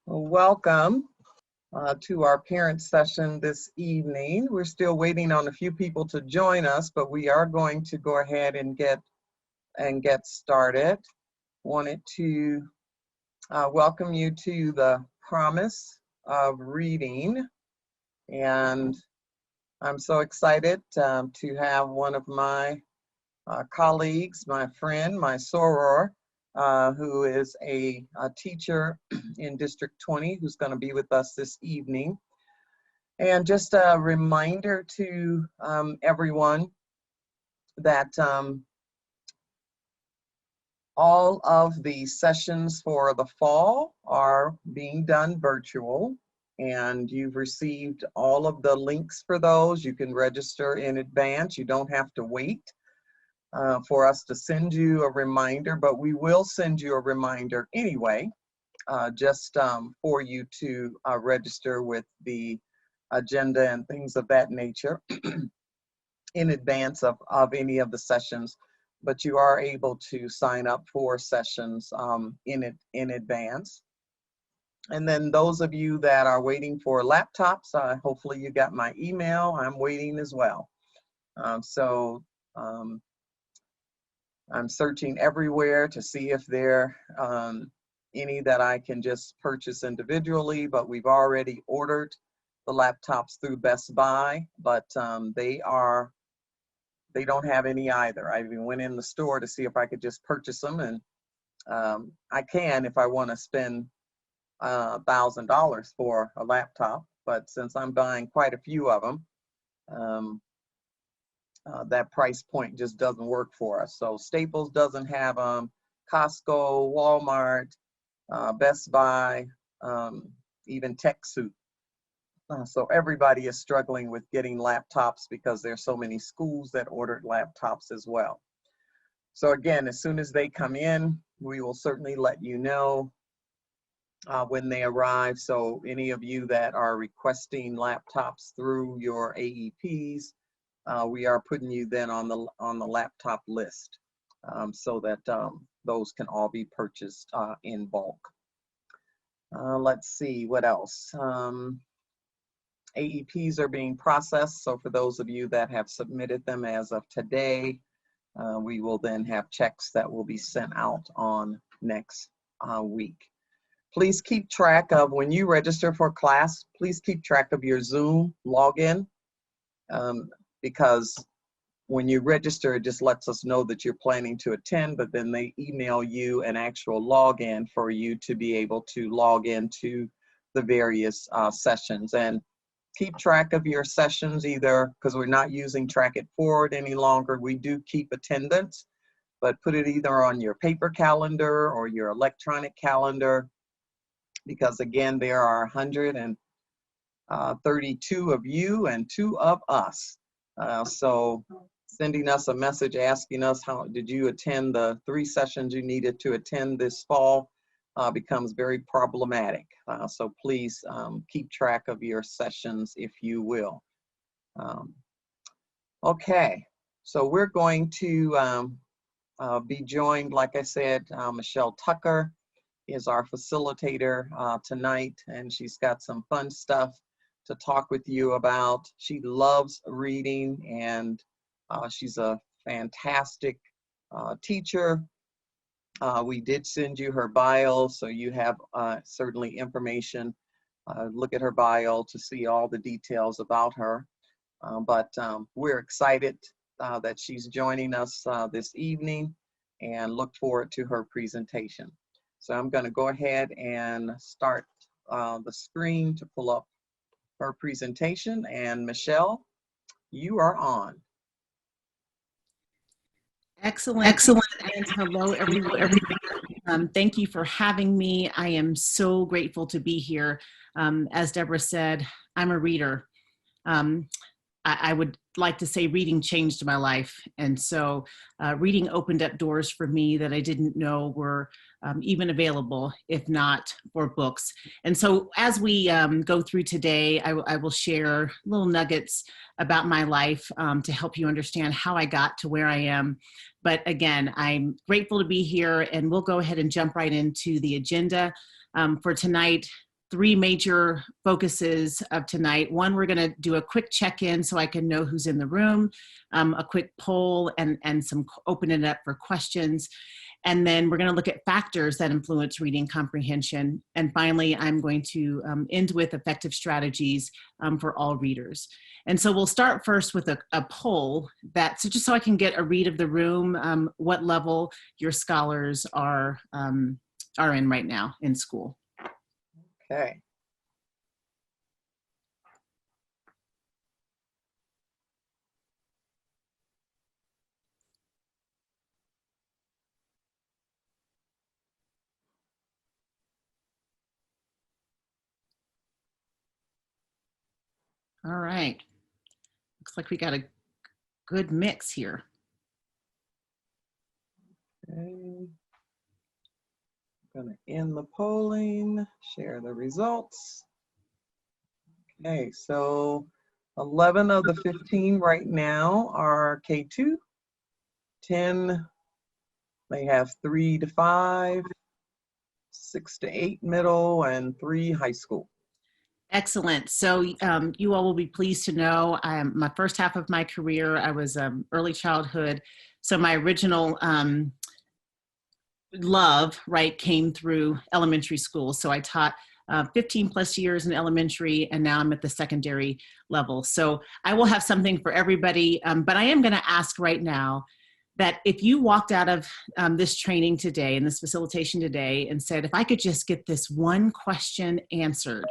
Well, welcome to our parent session this evening. We're still waiting on a few people to join us, but we are going to go ahead and get started. Wanted to welcome you to the promise of reading, and I'm so excited to have one of my colleagues, my friend, my soror, who is a teacher in District 20, who's going to be with us this evening. And just a reminder to everyone that all of the sessions for the fall are being done virtual, and you've received all of the links for those. You can register in advance. You don't have to wait for us to send you a reminder, but we will send you a reminder anyway, just for you to register with the agenda and things of that nature in advance of any of the sessions. But you are able to sign up for sessions in advance. And then those of you that are waiting for laptops, hopefully you got my email. I'm waiting as well. I'm searching everywhere to see if there are any that I can just purchase individually, but we've already ordered the laptops through Best Buy, but they don't have any either. I even went in the store to see if I could just purchase them, and I can if I want to spend $1,000 for a laptop, but since I'm buying quite a few of them, that price point just doesn't work for us. So Staples doesn't have them, Costco, Walmart, Best Buy, even TechSoup. So everybody is struggling with getting laptops because there's so many schools that ordered laptops as well. So again, as soon as they come in, we will certainly let you know when they arrive. So any of you that are requesting laptops through your AEPs, we are putting you then on the laptop list so that those can all be purchased in bulk. Let's see what else. AEPs are being processed, so for those of you that have submitted them as of today, we will then have checks that will be sent out on next week. Please keep track of when you register for class, please keep track of your Zoom login, because when you register, it just lets us know that you're planning to attend, but then they email you an actual login for you to be able to log into the various sessions. And keep track of your sessions, either because we're not using Track It Forward any longer. We do keep attendance, but put it either on your paper calendar or your electronic calendar, because again, there are 132 of you and 2 of us. So sending us a message asking us how did you attend the 3 sessions you needed to attend this fall becomes very problematic. So please keep track of your sessions if you will. Okay, so we're going to be joined, like I said, Michelle Tucker is our facilitator tonight, and she's got some fun stuff to talk with you about. She loves reading, and she's a fantastic teacher. We did send you her bio, so you have certainly information. Look at her bio to see all the details about her. But we're excited that she's joining us this evening and look forward to her presentation. So I'm going to go ahead and start the screen to pull up her presentation. And Michelle, you are on. Excellent. And hello, everyone. Thank you for having me. I am so grateful to be here. As Deborah said, I'm a reader. I would like to say reading changed my life. And so reading opened up doors for me that I didn't know were even available, if not for books. And so as we go through today, I will share little nuggets about my life to help you understand how I got to where I am. But again, I'm grateful to be here, and we'll go ahead and jump right into the agenda for tonight. three major focuses of tonight. One, we're going to do a quick check-in so I can know who's in the room, a quick poll, and open it up for questions. And then we're going to look at factors that influence reading comprehension. And finally, I'm going to end with effective strategies for all readers. And so we'll start first with a poll so just so I can get a read of the room, what level your scholars are in right now in school. Okay. All right. Looks like we got a good mix here. Okay. I'm going to end the polling, share the results. Okay, so 11 of the 15 right now are K2. 10, they have 3 to 5, 6 to 8 middle, and 3 high school. Excellent. So you all will be pleased to know my first half of my career, I was early childhood. So my original love, right, came through elementary school. So I taught 15 plus years in elementary, and now I'm at the secondary level. So I will have something for everybody, but I am going to ask right now that if you walked out of this training today and this facilitation today and said, if I could just get this one question answered,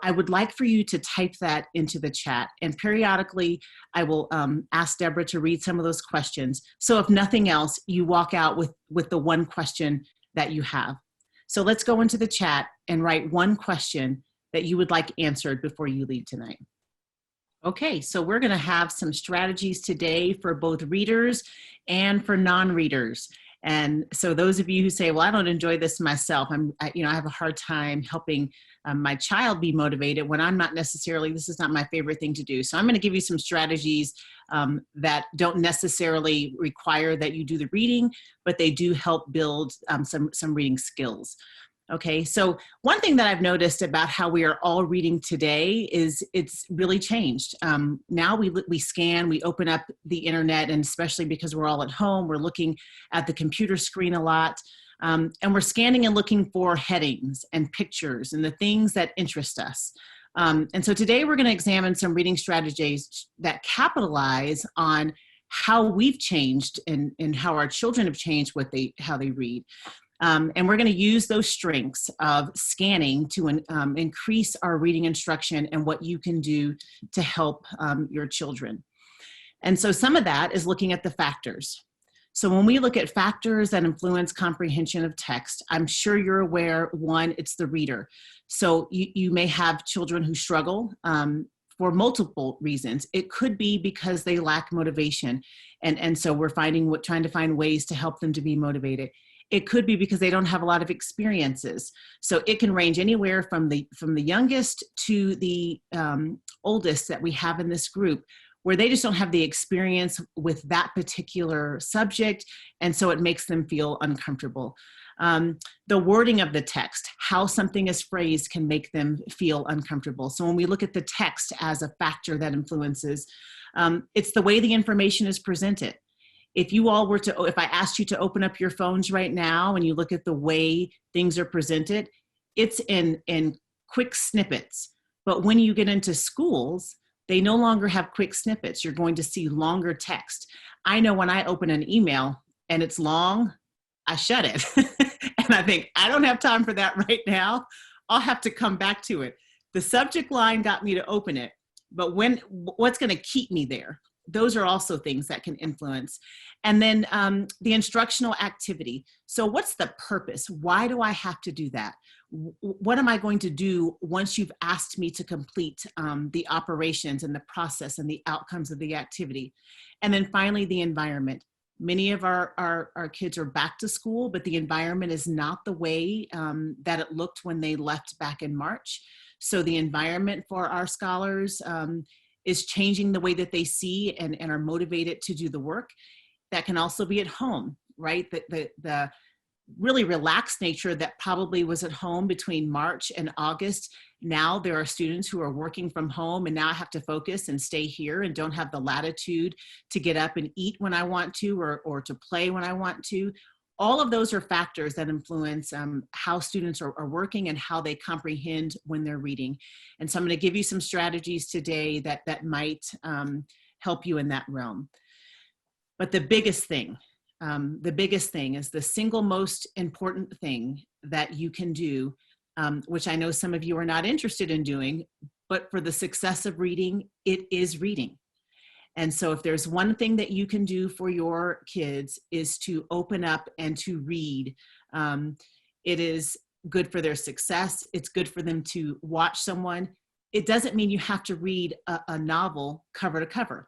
I would like for you to type that into the chat, and periodically I will ask Deborah to read some of those questions. So if nothing else, you walk out with the one question that you have. So let's go into the chat and write one question that you would like answered before you leave tonight. Okay, so we're going to have some strategies today for both readers and for non-readers. And so those of you who say, well, I don't enjoy this myself, I have a hard time helping my child be motivated when I'm not necessarily, this is not my favorite thing to do. So I'm going to give you some strategies that don't necessarily require that you do the reading, but they do help build some reading skills. Okay, so one thing that I've noticed about how we are all reading today is it's really changed. Now we scan, we open up the internet, and especially because we're all at home, we're looking at the computer screen a lot, and we're scanning and looking for headings and pictures and the things that interest us. And so today we're going to examine some reading strategies that capitalize on how we've changed and how our children have changed how they read. And we're going to use those strengths of scanning to increase our reading instruction and what you can do to help your children. And so some of that is looking at the factors. So when we look at factors that influence comprehension of text, I'm sure you're aware, one, it's the reader. So you may have children who struggle for multiple reasons. It could be because they lack motivation. And so we're trying to find ways to help them to be motivated. It could be because they don't have a lot of experiences. So it can range anywhere from the youngest to the oldest that we have in this group, where they just don't have the experience with that particular subject, and so it makes them feel uncomfortable. The wording of the text, how something is phrased, can make them feel uncomfortable. So when we look at the text as a factor that influences, it's the way the information is presented. If I asked you to open up your phones right now and you look at the way things are presented, it's in quick snippets. But when you get into schools, they no longer have quick snippets. You're going to see longer text. I know when I open an email and it's long, I shut it. And I think, I don't have time for that right now. I'll have to come back to it. The subject line got me to open it, but what's going to keep me there? Those are also things that can influence. And then the instructional activity. So what's the purpose? Why do I have to do that? What am I going to do once you've asked me to complete the operations and the process and the outcomes of the activity? And then finally, the environment. Many of our kids are back to school, but the environment is not the way that it looked when they left back in March. So the environment for our scholars is changing the way that they see and are motivated to do the work. That can also be at home, right? The really relaxed nature that probably was at home between March and August. Now there are students who are working from home, and now I have to focus and stay here and don't have the latitude to get up and eat when I want to, or to play when I want to. All of those are factors that influence how students are working and how they comprehend when they're reading. And so I'm going to give you some strategies today that might help you in that realm. But the biggest thing is the single most important thing that you can do, which I know some of you are not interested in doing, but for the success of reading, it is reading. And so if there's one thing that you can do for your kids is to open up and to read. It is good for their success. It's good for them to watch someone. It doesn't mean you have to read a novel cover to cover.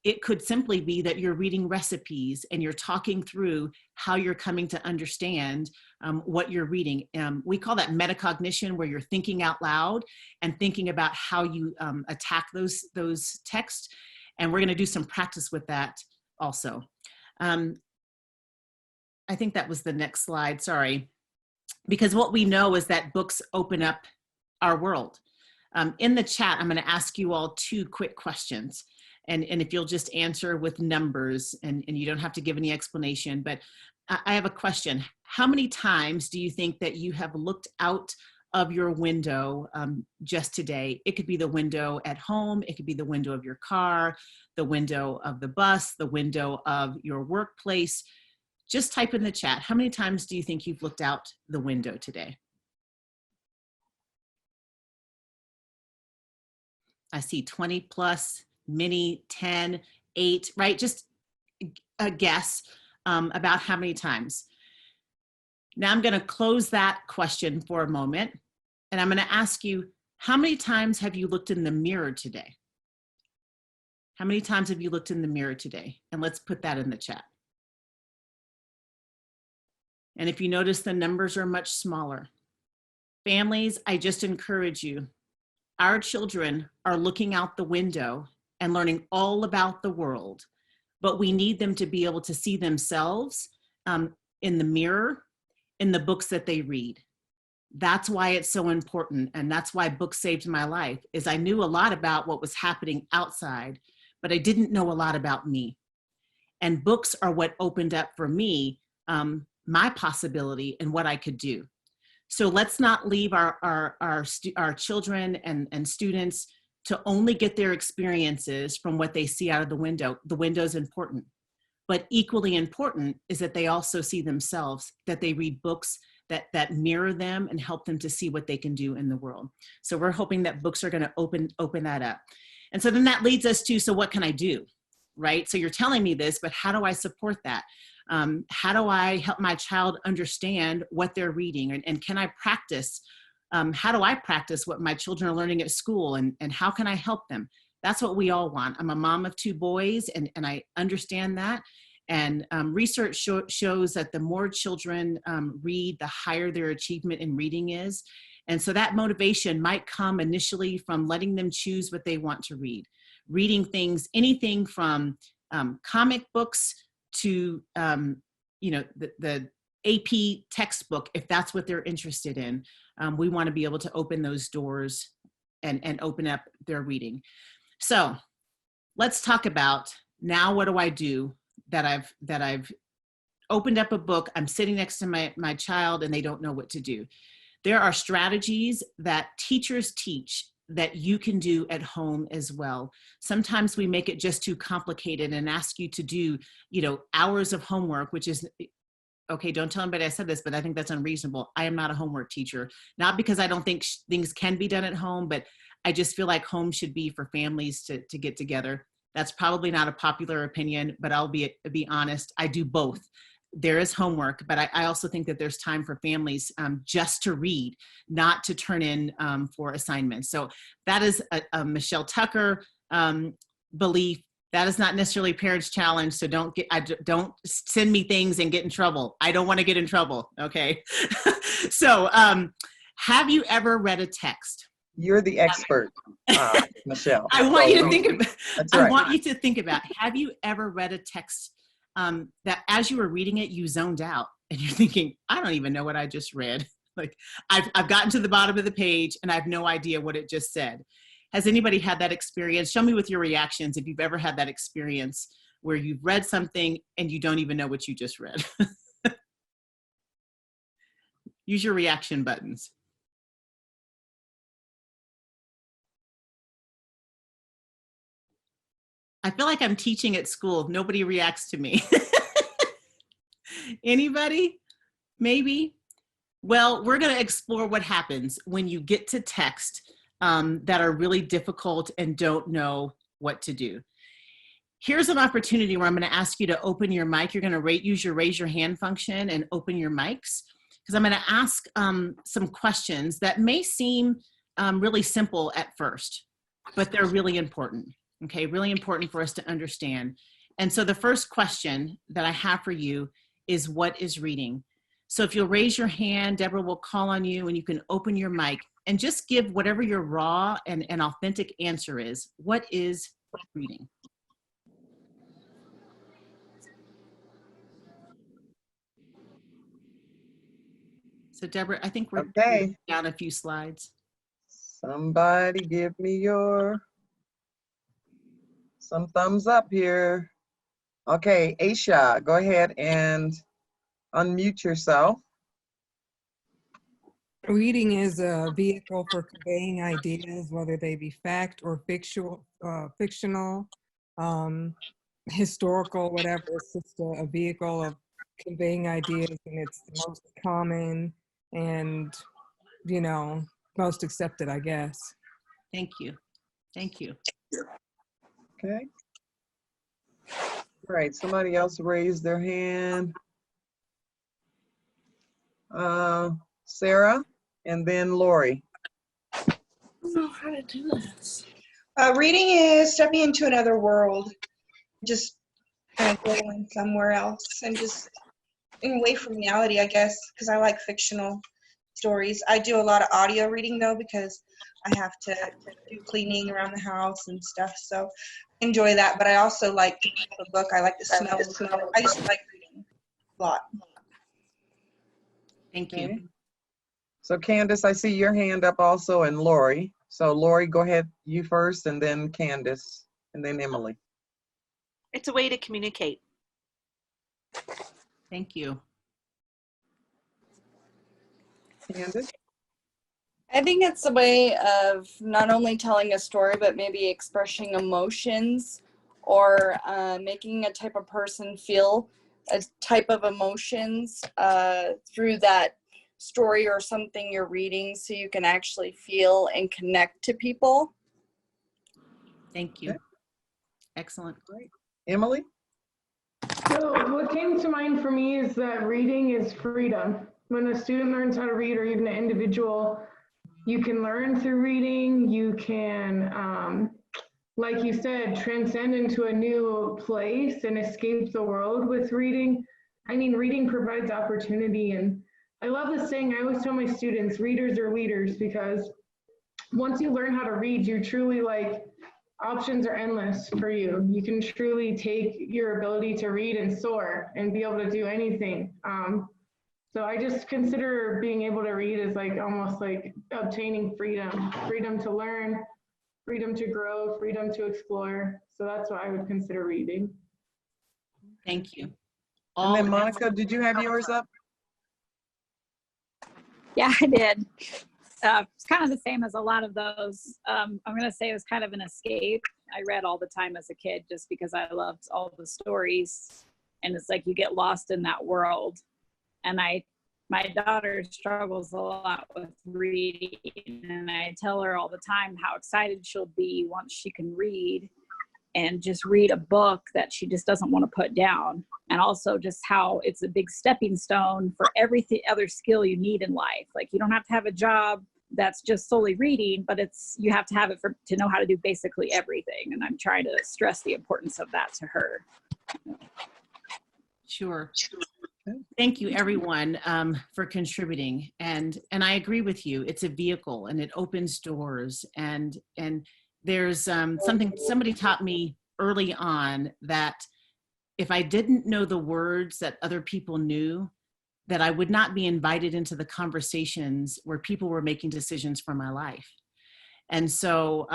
It could simply be that you're reading recipes and you're talking through how you're coming to understand what you're reading. We call that metacognition, where you're thinking out loud and thinking about how you attack those texts. And we're going to do some practice with that also. I think that was the next slide, sorry. Because what we know is that books open up our world. In the chat, I'm going to ask you all 2 quick questions. And if you'll just answer with numbers, and you don't have to give any explanation, but I have a question. How many times do you think that you have looked out of your window just today? It could be the window at home, it could be the window of your car, the window of the bus, the window of your workplace. Just type in the chat, how many times do you think you've looked out the window today? I see 20 plus, many, 10, 8, right? Just a guess about how many times. Now I'm going to close that question for a moment, and I'm going to ask you, how many times have you looked in the mirror today? How many times have you looked in the mirror today? And let's put that in the chat. And if you notice, the numbers are much smaller. Families, I just encourage you. Our children are looking out the window and learning all about the world, but we need them to be able to see themselves in the mirror, in the books that they read. That's why it's so important, and that's why books saved my life, is I knew a lot about what was happening outside, but I didn't know a lot about me. And books are what opened up for me my possibility and what I could do. So let's not leave our children and students to only get their experiences from what they see out of the window. The window is important, but equally important is that they also see themselves, that they read books that mirror them and help them to see what they can do in the world. So we're hoping that books are going to open that up. And so then that leads us to, so what can I do, right? So you're telling me this, but how do I support that? How do I help my child understand what they're reading? And can I practice? How do I practice what my children are learning at school? And how can I help them? That's what we all want. I'm a mom of 2 boys, and I understand that. And research shows that the more children read, the higher their achievement in reading is. And so that motivation might come initially from letting them choose what they want to read. Reading things, anything from comic books to the AP textbook, if that's what they're interested in. We want to be able to open those doors and open up their reading. So let's talk about, now what do I do that I've opened up a book, I'm sitting next to my child and they don't know what to do. There are strategies that teachers teach that you can do at home as well. Sometimes we make it just too complicated and ask you to do, hours of homework, which is, okay, don't tell anybody I said this, but I think that's unreasonable. I am not a homework teacher, not because I don't think things can be done at home, but I just feel like home should be for families to get together. That's probably not a popular opinion, but I'll be honest, I do both. There is homework, but I also think that there's time for families just to read, not to turn in for assignments. So that is a Michelle Tucker belief. That is not necessarily Parents Challenge. So don't send me things and get in trouble. I don't want to get in trouble. Okay. So have you ever read a text? You're the expert, Michelle. I want you to think about. That's right. I want you to think about. Have you ever read a text that, as you were reading it, you zoned out? and you're thinking, I don't even know what I just read. Like I've gotten to the bottom of the page and I have no idea what it just said. Has anybody had that experience? Show me with your reactions if you've ever had that experience where you've read something and you don't even know what you just read. Use your reaction buttons. I feel like I'm teaching at school. Nobody reacts to me. Anybody? Maybe? Well, we're going to explore what happens when you get to text that are really difficult and don't know what to do. Here's an opportunity where I'm going to ask you to open your mic. You're going to use your raise your hand function and open your mics, because I'm going to ask some questions that may seem really simple at first, but they're really important. Okay, really important for us to understand. And so the first question that I have for you is, what is reading? So if you'll raise your hand, Deborah will call on you and you can open your mic and just give whatever your raw and authentic answer is. What is reading? So Deborah, I think we're Okay. down a few slides. Somebody give me some thumbs up here. Okay, Aisha, go ahead and unmute yourself. Reading is a vehicle for conveying ideas, whether they be fact or fictional, historical, whatever. It's just a vehicle of conveying ideas, and it's the most common and, you know, most accepted, I guess. Thank you. Thank you. Okay. All right, somebody else raised their hand. Sarah, and then Lori. I don't know how to do this. Reading is stepping into another world, just kind of going somewhere else and just away from reality, I guess, because I like fictional stories. I do a lot of audio reading, though, because I have to do cleaning around the house and stuff, so I enjoy that. But I also like to pick up a book. I like the smell. I just like reading a lot. Thank you. Okay. So Candace, I see your hand up also, and Lori. So Lori, go ahead, you first, and then Candace, and then Emily. It's a way to communicate. Thank you. Candace? I think it's a way of not only telling a story, but maybe expressing emotions or making a type of person feel a type of emotions through that story or something you're reading, so you can actually feel and connect to people. Thank you. Excellent. Great. Emily? So what came to mind for me is that reading is freedom. When a student learns how to read, or even an individual, you can learn through reading. You can, like you said, transcend into a new place and escape the world with reading. I mean, reading provides opportunity, and I love this saying. I always tell my students, readers are leaders, because once you learn how to read, you truly, like, options are endless for you. You can truly take your ability to read and soar and be able to do anything. So I just consider being able to read as like almost like obtaining freedom, freedom to learn, freedom to grow, freedom to explore. So that's what I would consider reading. Thank you. And then Monica, did you have yours up? Yeah, I did. It's kind of the same as a lot of those. I'm going to say it was kind of an escape. I read all the time as a kid just because I loved all the stories. And it's like you get lost in that world. And my daughter struggles a lot with reading. And I tell her all the time how excited she'll be once she can read and just read a book that she just doesn't want to put down. And also just how it's a big stepping stone for every other skill you need in life. Like, you don't have to have a job that's just solely reading, but you have to have it to know how to do basically everything. And I'm trying to stress the importance of that to her. Sure. Thank you, everyone, for contributing. And I agree with you. It's a vehicle, and it opens doors. And there's something somebody taught me early on, that if I didn't know the words that other people knew, that I would not be invited into the conversations where people were making decisions for my life. And so,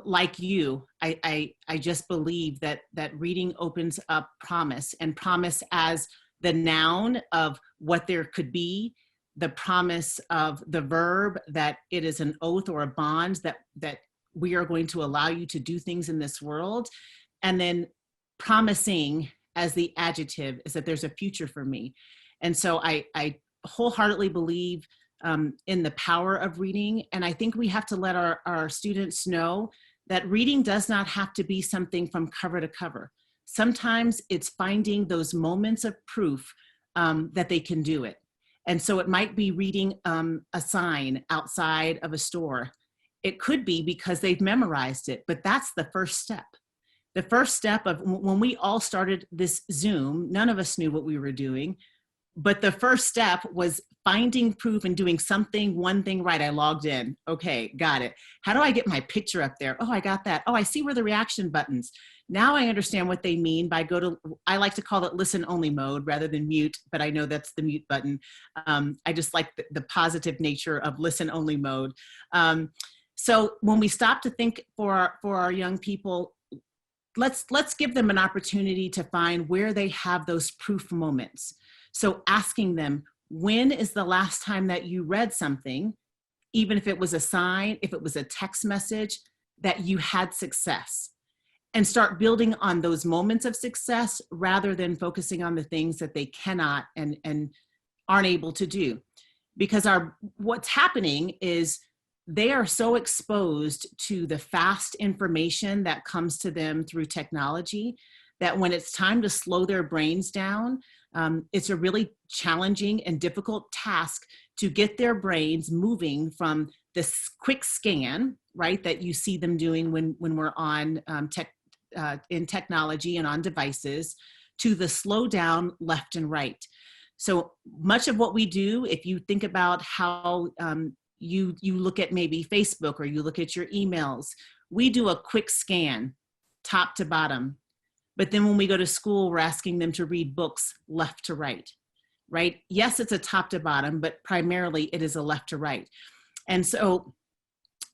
like you, I just believe that reading opens up promise, and promise as the noun of what there could be, the promise of the verb that it is an oath or a bond that we are going to allow you to do things in this world. And then promising as the adjective is that there's a future for me. And so I wholeheartedly believe in the power of reading. And I think we have to let our students know that reading does not have to be something from cover to cover. Sometimes it's finding those moments of proof that they can do it. And so it might be reading a sign outside of a store. It could be because they've memorized it, but that's the first step. The first step of when we all started this Zoom, none of us knew what we were doing, but the first step was finding proof and doing something, one thing right. I logged in. Okay, got it. How do I get my picture up there? Oh, I got that. Oh, I see where the reaction buttons. Now I understand what they mean by I like to call it listen only mode rather than mute, but I know that's the mute button. I just like the positive nature of listen only mode. So when we stop to think for our young people, let's give them an opportunity to find where they have those proof moments. So asking them, when is the last time that you read something, even if it was a sign, if it was a text message, that you had success? And start building on those moments of success rather than focusing on the things that they cannot and aren't able to do. Because what's happening is they are so exposed to the fast information that comes to them through technology that when it's time to slow their brains down, it's a really challenging and difficult task to get their brains moving from this quick scan, right, that you see them doing when we're on in technology and on devices, to the slow down left and right. So much of what we do, if you think about how you look at maybe Facebook or you look at your emails, we do a quick scan, top to bottom. But then when we go to school, we're asking them to read books left to right, right? Yes, it's a top to bottom, but primarily it is a left to right. And so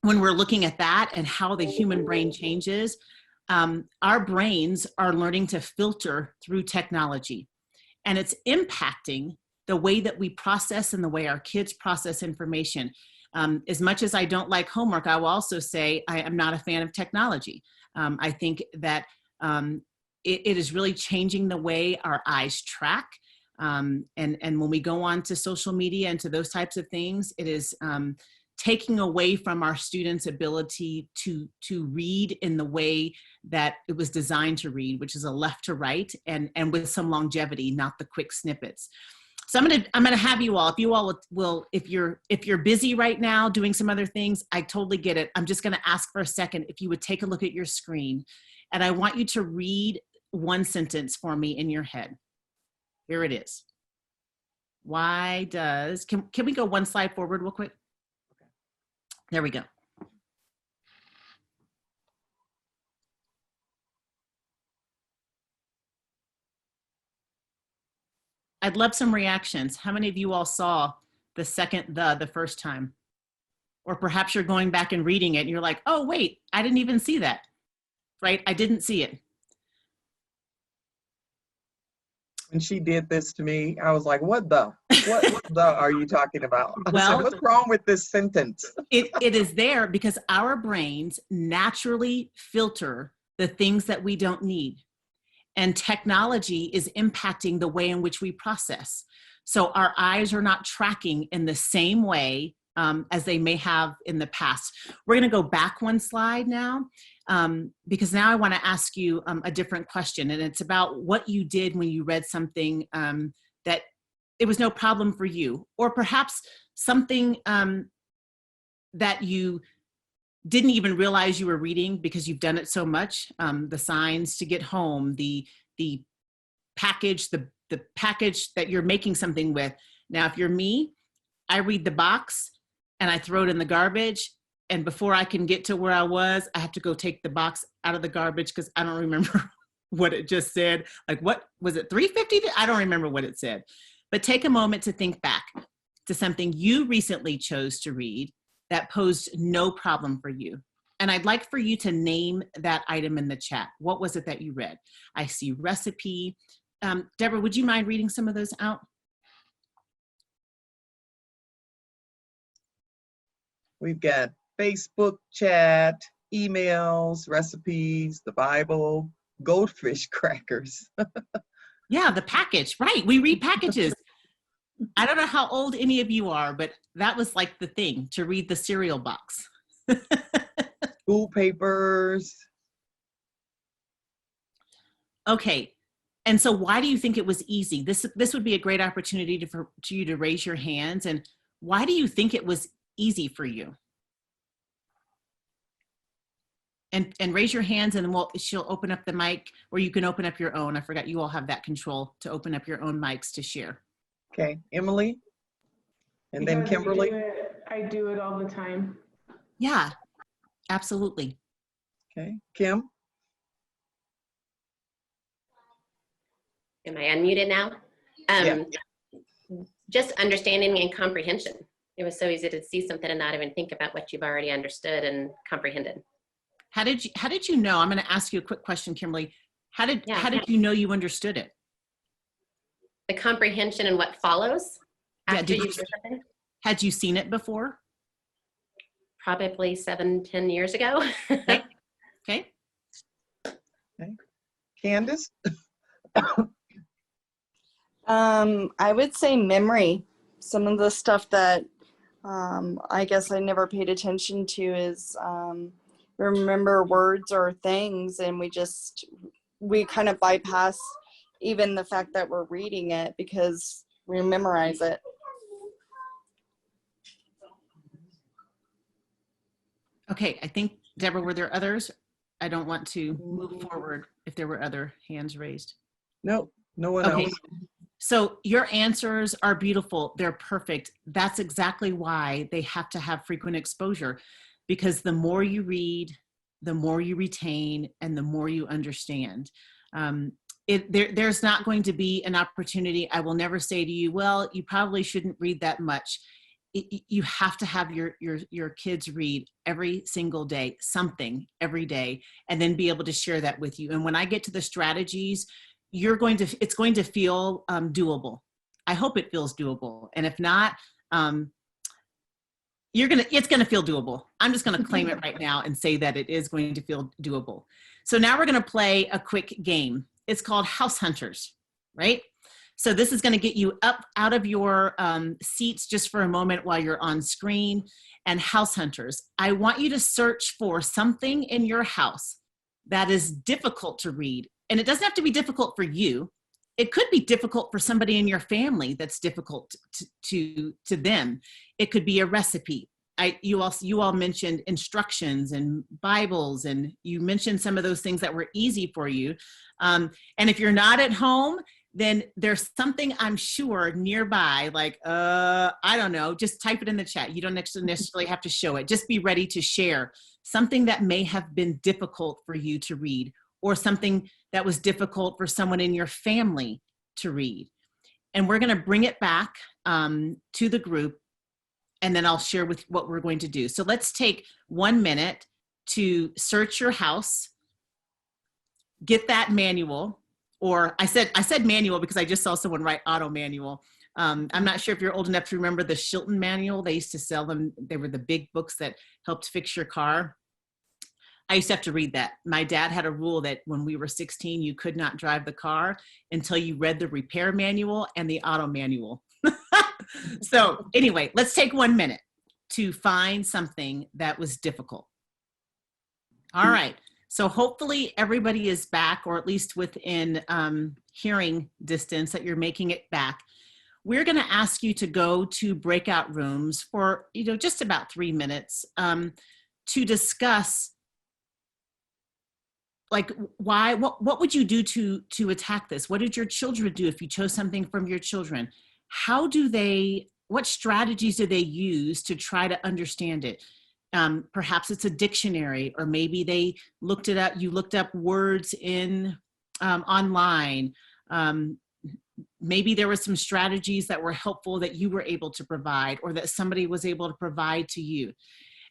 when we're looking at that and how the human brain changes, our brains are learning to filter through technology. And it's impacting the way that we process and the way our kids process information. As much as I don't like homework, I will also say I am not a fan of technology. I think that it is really changing the way our eyes track. And when we go on to social media and to those types of things, it is taking away from our students' ability to read in the way that it was designed to read, which is a left to right and with some longevity, not the quick snippets. So I'm gonna have you all, if you all will, if you're busy right now doing some other things, I totally get it. I'm just gonna ask for a second if you would take a look at your screen, and I want you to read one sentence for me in your head. Here it is. Why does, can we go one slide forward real quick? There we go. I'd love some reactions. How many of you all saw the second the first time? Or perhaps you're going back and reading it and you're like, oh, wait, I didn't even see that, right? I didn't see it. When she did this to me, I was like, what the are you talking about? Well, said, what's wrong with this sentence? It is there because our brains naturally filter the things that we don't need. And technology is impacting the way in which we process. So our eyes are not tracking in the same way as they may have in the past. We're gonna go back one slide now, because now I wanna ask you a different question, and it's about what you did when you read something that it was no problem for you, or perhaps something that you didn't even realize you were reading because you've done it so much. The signs to get home, the package, the package that you're making something with. Now, if you're me, I read the box and I throw it in the garbage. And before I can get to where I was, I have to go take the box out of the garbage because I don't remember what it just said. Like, what was it, 350? I don't remember what it said. But take a moment to think back to something you recently chose to read that posed no problem for you. And I'd like for you to name that item in the chat. What was it that you read? I see recipe. Deborah, would you mind reading some of those out? We've got Facebook chat, emails, recipes, the Bible, goldfish crackers. Yeah, the package, right. We read packages. I don't know how old any of you are, but that was like the thing, to read the cereal box. School papers. Okay, and so why do you think it was easy? This would be a great opportunity for you to raise your hands. And why do you think it was easy for you? And raise your hands, and then she'll open up the mic, or you can open up your own. I forgot you all have that control to open up your own mics to share. Okay, Emily, and then Because Kimberly. I do it all the time. Yeah, absolutely. Okay, Kim. Am I unmuted now? Yeah. Just understanding and comprehension. It was so easy to see something and not even think about what you've already understood and comprehended. How did you know? I'm going to ask you a quick question, Kimberly. How did you know you understood it? The comprehension and what follows after you hear something. Had you seen it before? Probably 7-10 years ago. Okay. Okay. Okay. Candace. I would say memory. Some of the stuff that I guess I never paid attention to is remember words or things, and we kind of bypass even the fact that we're reading it because we memorize it. Okay, I think, Deborah, were there others? I don't want to move forward if there were other hands raised. No, no one Okay. else. So your answers are beautiful. They're perfect. That's exactly why they have to have frequent exposure, because the more you read, the more you retain, and the more you understand. There's not going to be an opportunity. I will never say to you, well, you probably shouldn't read that much. You have to have your kids read every single day, something every day, and then be able to share that with you. And when I get to the strategies, it's going to feel doable. I hope it feels doable. And if not, it's gonna feel doable. I'm just gonna claim it right now and say that it is going to feel doable. So now we're gonna play a quick game. It's called House Hunters, right? So this is gonna get you up out of your seats just for a moment while you're on screen. And House Hunters, I want you to search for something in your house that is difficult to read. And it doesn't have to be difficult for you. It could be difficult for somebody in your family that's difficult to them. It could be a recipe. You all mentioned instructions and Bibles, and you mentioned some of those things that were easy for you. And if you're not at home, then there's something I'm sure nearby, like, I don't know, just type it in the chat. You don't necessarily have to show it. Just be ready to share something that may have been difficult for you to read, or something that was difficult for someone in your family to read. And we're gonna bring it back to the group, and then I'll share with what we're going to do. So let's take 1 minute to search your house, get that manual, or I said manual because I just saw someone write auto manual. I'm not sure if you're old enough to remember the Shilton manual. They used to sell them. They were the big books that helped fix your car. I used to have to read that. My dad had a rule that when we were 16, you could not drive the car until you read the repair manual and the auto manual. So anyway, let's take 1 minute to find something that was difficult. All right. So hopefully everybody is back, or at least within hearing distance that you're making it back. We're going to ask you to go to breakout rooms for just about 3 minutes to discuss, like, what would you do to attack this? What did your children do if you chose something from your children? What strategies do they use to try to understand it? Perhaps it's a dictionary, or maybe they looked it up. You looked up words in online. maybe there were some strategies that were helpful that you were able to provide or that somebody was able to provide to you.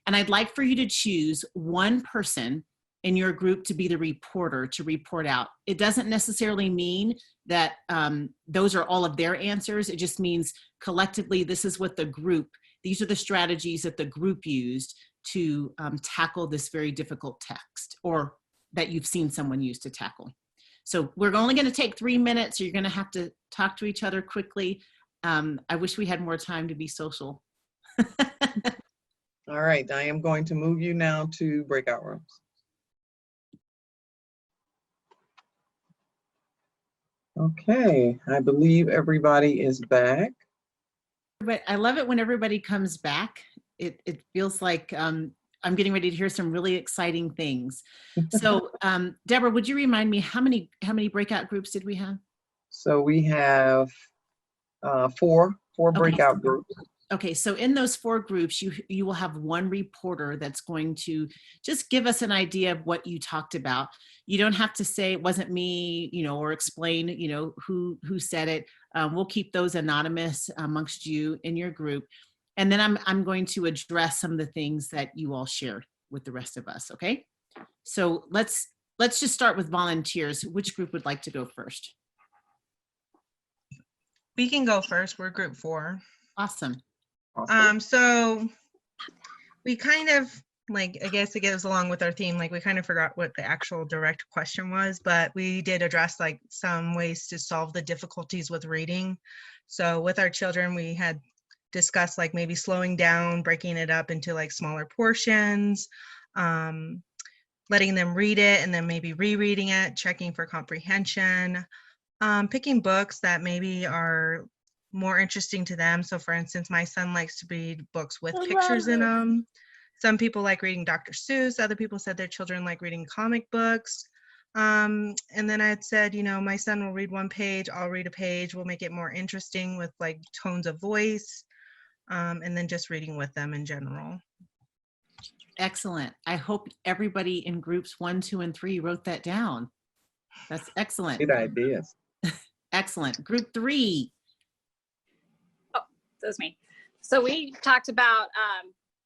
And I'd like for you to choose one person in your group to be the reporter, to report out. It doesn't necessarily mean that those are all of their answers. It just means collectively, this is what the group, these are the strategies that the group used to tackle this very difficult text, or that you've seen someone use to tackle. So we're only going to take 3 minutes. So you're going to have to talk to each other quickly. I wish we had more time to be social. All right, I am going to move you now to breakout rooms. Okay, I believe everybody is back. But I love it when everybody comes back. It feels like I'm getting ready to hear some really exciting things. So Deborah, would you remind me how many breakout groups did we have? So we have four breakout groups. Okay, so in those 4 groups, you will have one reporter that's going to just give us an idea of what you talked about. You don't have to say it wasn't me, or explain, who said it. We'll keep those anonymous amongst you in your group. And then I'm going to address some of the things that you all shared with the rest of us, okay? So let's just start with volunteers. Which group would like to go first? We can go first. We're group 4. Awesome. So we kind of, I guess it goes along with our theme, we kind of forgot what the actual direct question was, but we did address some ways to solve the difficulties with reading. So with our children, we had discussed maybe slowing down, breaking it up into smaller portions, letting them read it and then maybe rereading it, checking for comprehension, picking books that maybe are more interesting to them. So for instance, my son likes to read books with pictures in them. Some people like reading Dr. Seuss. Other people said their children like reading comic books. And then I had said, my son will read one page, I'll read a page. We'll make it more interesting with tones of voice, and then just reading with them in general. Excellent. I hope everybody in groups 1, 2, and 3 wrote that down. That's excellent. Good ideas. Excellent. Group 3. Oh, that was me. So we talked about,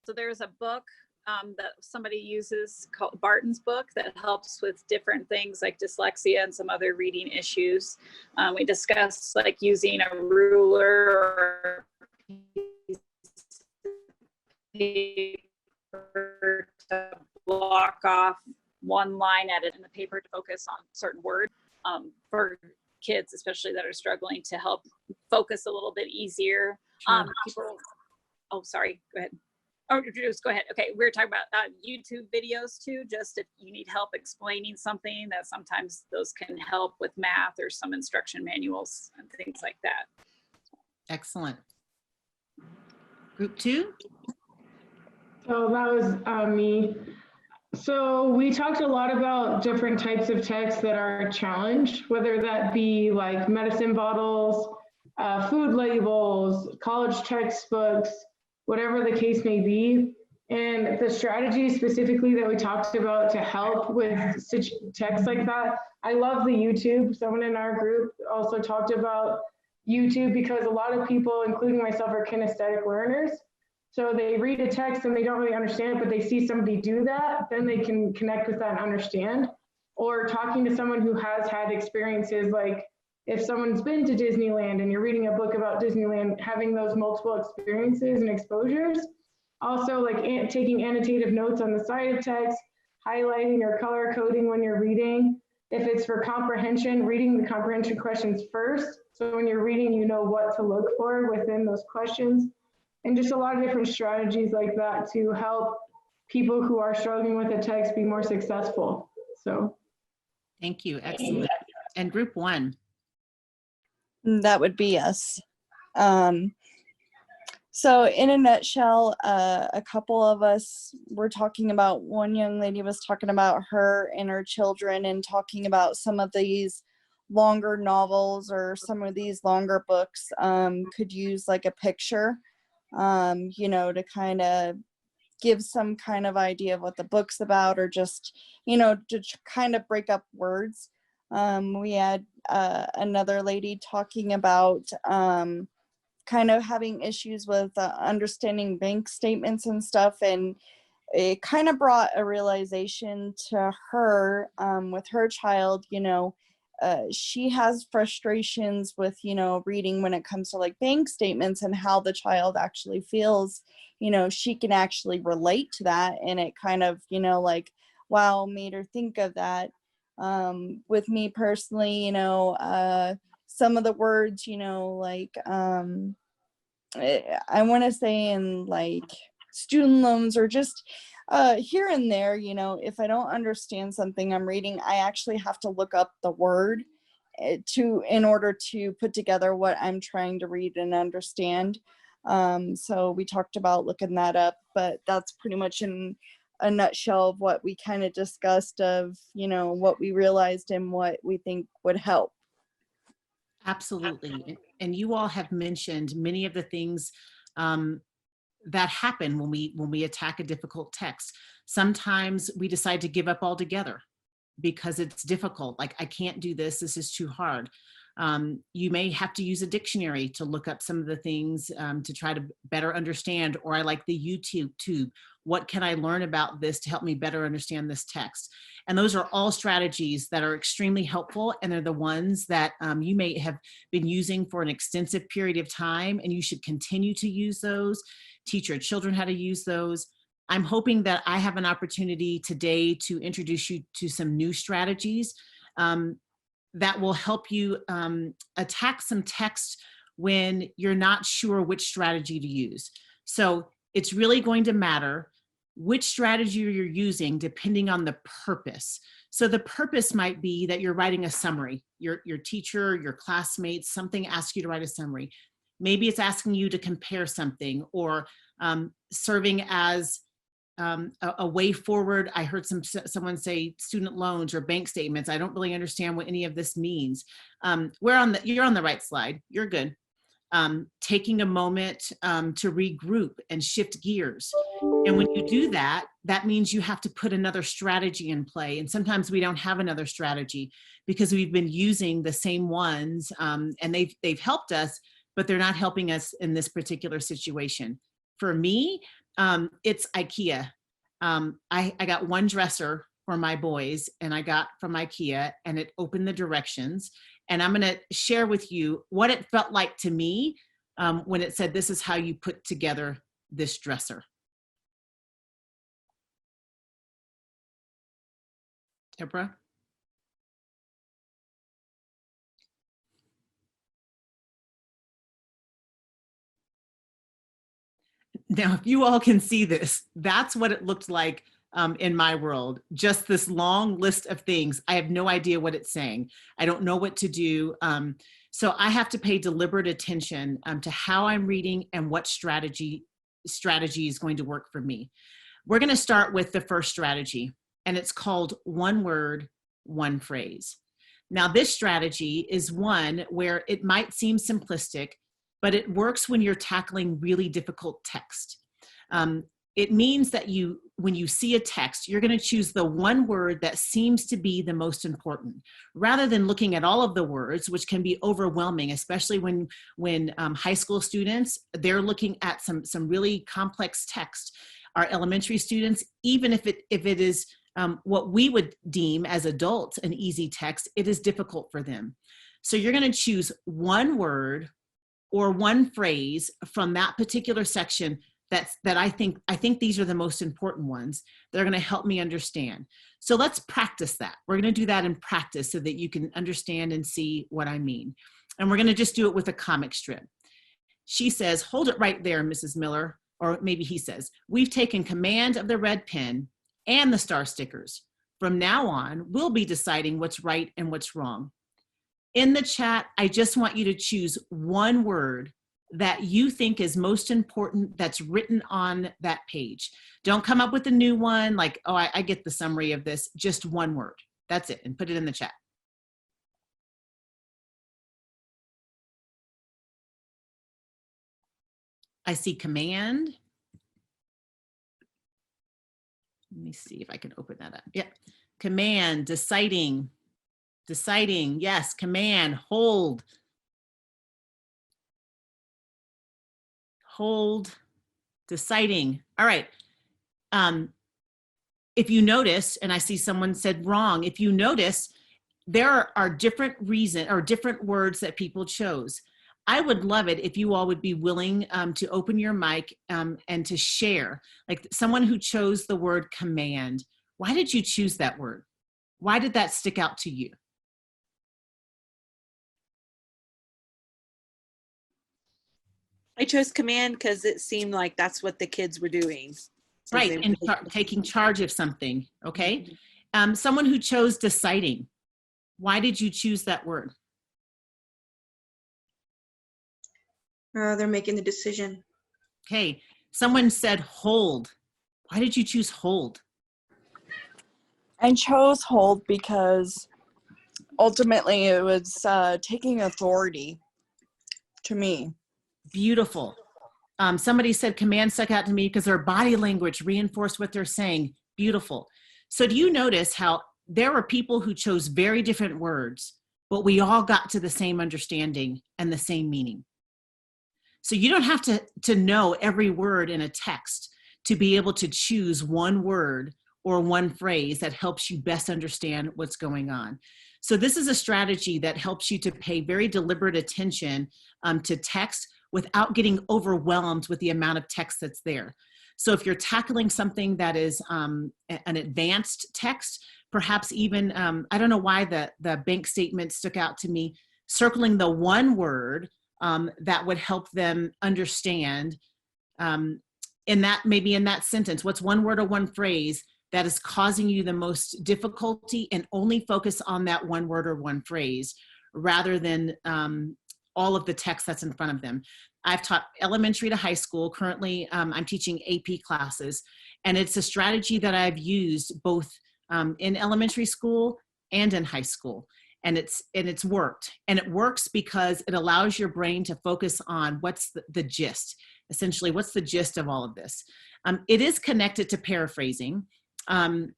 so there's a book that somebody uses called Barton's book that helps with different things like dyslexia and some other reading issues. We discussed using a ruler or paper to block off one line edit in the paper to focus on certain words for kids, especially that are struggling, to help focus a little bit easier. Sure. Oh, sorry, go ahead. Oh, just go ahead. Okay, we were talking about YouTube videos too, just if you need help explaining something, that sometimes those can help with math or some instruction manuals and things like that. Excellent. Group 2? So that was me. So we talked a lot about different types of text that are a challenge, whether that be medicine bottles, food labels, college textbooks, whatever the case may be. And the strategy specifically that we talked about to help with text like that, I love the YouTube. Someone in our group also talked about YouTube because a lot of people, including myself, are kinesthetic learners. So they read a text and they don't really understand it, but they see somebody do that, then they can connect with that and understand. Or talking to someone who has had experiences, like if someone's been to Disneyland and you're reading a book about Disneyland, having those multiple experiences and exposures. Also taking annotative notes on the side of text, highlighting or color coding when you're reading. If it's for comprehension, reading the comprehension questions first. So when you're reading, you know what to look for within those questions. And just a lot of different strategies like that to help people who are struggling with a text be more successful. So. Thank you. Excellent. And group 1? That would be us. So in a nutshell, a couple of us were talking about, one young lady was talking about her and her children and talking about some of these longer novels or some of these longer books could use a picture, to kind of give some kind of idea of what the book's about, or just, to kind of break up words. We had another lady talking about kind of having issues with understanding bank statements and stuff, and it kind of brought a realization to her with her child. She has frustrations with reading when it comes to like bank statements and how the child actually feels. She can actually relate to that, and it kind of like, wow, made her think of that. With me personally, some of the words, like I want to say in like student loans, or just here and there, if I don't understand something I'm reading, I actually have to look up the word in order to put together what I'm trying to read and understand. So we talked about looking that up, but that's pretty much in a nutshell of what we kind of discussed of, what we realized and what we think would help. Absolutely. And you all have mentioned many of the things that happen when we attack a difficult text. Sometimes we decide to give up altogether because it's difficult. Like, I can't do this. This is too hard. You may have to use a dictionary to look up some of the things to try to better understand, or I like the YouTube tube. What can I learn about this to help me better understand this text? And those are all strategies that are extremely helpful, and they're the ones that you may have been using for an extensive period of time, and you should continue to use those. Teach your children how to use those. I'm hoping that I have an opportunity today to introduce you to some new strategies that will help you attack some text when you're not sure which strategy to use. So it's really going to matter which strategy you're using depending on the purpose. So the purpose might be that you're writing a summary. Your teacher, your classmates, something asks you to write a summary. Maybe it's asking you to compare something, or serving as a way forward. I heard someone say student loans or bank statements. I don't really understand what any of this means. You're on the right slide. You're good. Taking a moment to regroup and shift gears. And when you do that, that means you have to put another strategy in play. And sometimes we don't have another strategy because we've been using the same ones, and they've helped us, but they're not helping us in this particular situation. For me, it's IKEA. I got one dresser for my boys, and I got from IKEA, and it opened the directions. And I'm going to share with you what it felt like to me when it said, this is how you put together this dresser. Deborah? Now, if you all can see this, that's what it looked like in my world. Just this long list of things. I have no idea what it's saying. I don't know what to do. So I have to pay deliberate attention to how I'm reading and what strategy is going to work for me. We're going to start with the first strategy, and it's called one word, one phrase. Now, this strategy is one where it might seem simplistic, but it works when you're tackling really difficult text. It means that when you see a text, you're going to choose the one word that seems to be the most important, rather than looking at all of the words, which can be overwhelming, especially when high school students, they're looking at some really complex text. Our elementary students, even if it is what we would deem as adults an easy text, it is difficult for them. So you're going to choose one word or one phrase from that particular section that I think these are the most important ones that are going to help me understand. So let's practice that. We're going to do that in practice so that you can understand and see what I mean. And we're going to just do it with a comic strip. She says, "Hold it right there, Mrs. Miller." Or maybe he says, "We've taken command of the red pen and the star stickers. From now on, we'll be deciding what's right and what's wrong." In the chat, I just want you to choose one word that you think is most important that's written on that page. Don't come up with a new one like, oh, I get the summary of this. Just one word. That's it. And put it in the chat. I see command. Let me see if I can open that up. Yep. Command, deciding, deciding, yes. Command, hold. Hold, deciding. All right. If you notice, and I see someone said wrong, if you notice, there are different reasons or different words that people chose. I would love it if you all would be willing to open your mic and to share. Like someone who chose the word command. Why did you choose that word? Why did that stick out to you? I chose command because it seemed like that's what the kids were doing. Right, and taking charge of something, okay? Someone who chose deciding. Why did you choose that word? They're making the decision. Okay, someone said hold. Why did you choose hold? I chose hold because ultimately it was taking authority to me. Beautiful. Somebody said command stuck out to me because their body language reinforced what they're saying. Beautiful. So do you notice how there were people who chose very different words, but we all got to the same understanding and the same meaning? So you don't have to know every word in a text to be able to choose one word or one phrase that helps you best understand what's going on. So this is a strategy that helps you to pay very deliberate attention to text without getting overwhelmed with the amount of text that's there. So if you're tackling something that is an advanced text, perhaps even, I don't know why the bank statement stuck out to me, circling the one word that would help them understand maybe in that sentence, what's one word or one phrase that is causing you the most difficulty, and only focus on that one word or one phrase rather than all of the text that's in front of them. I've taught elementary to high school. Currently, I'm teaching AP classes, and it's a strategy that I've used both in elementary school and in high school. And it's worked. And it works because it allows your brain to focus on what's the gist. Essentially, what's the gist of all of this? It is connected to paraphrasing. And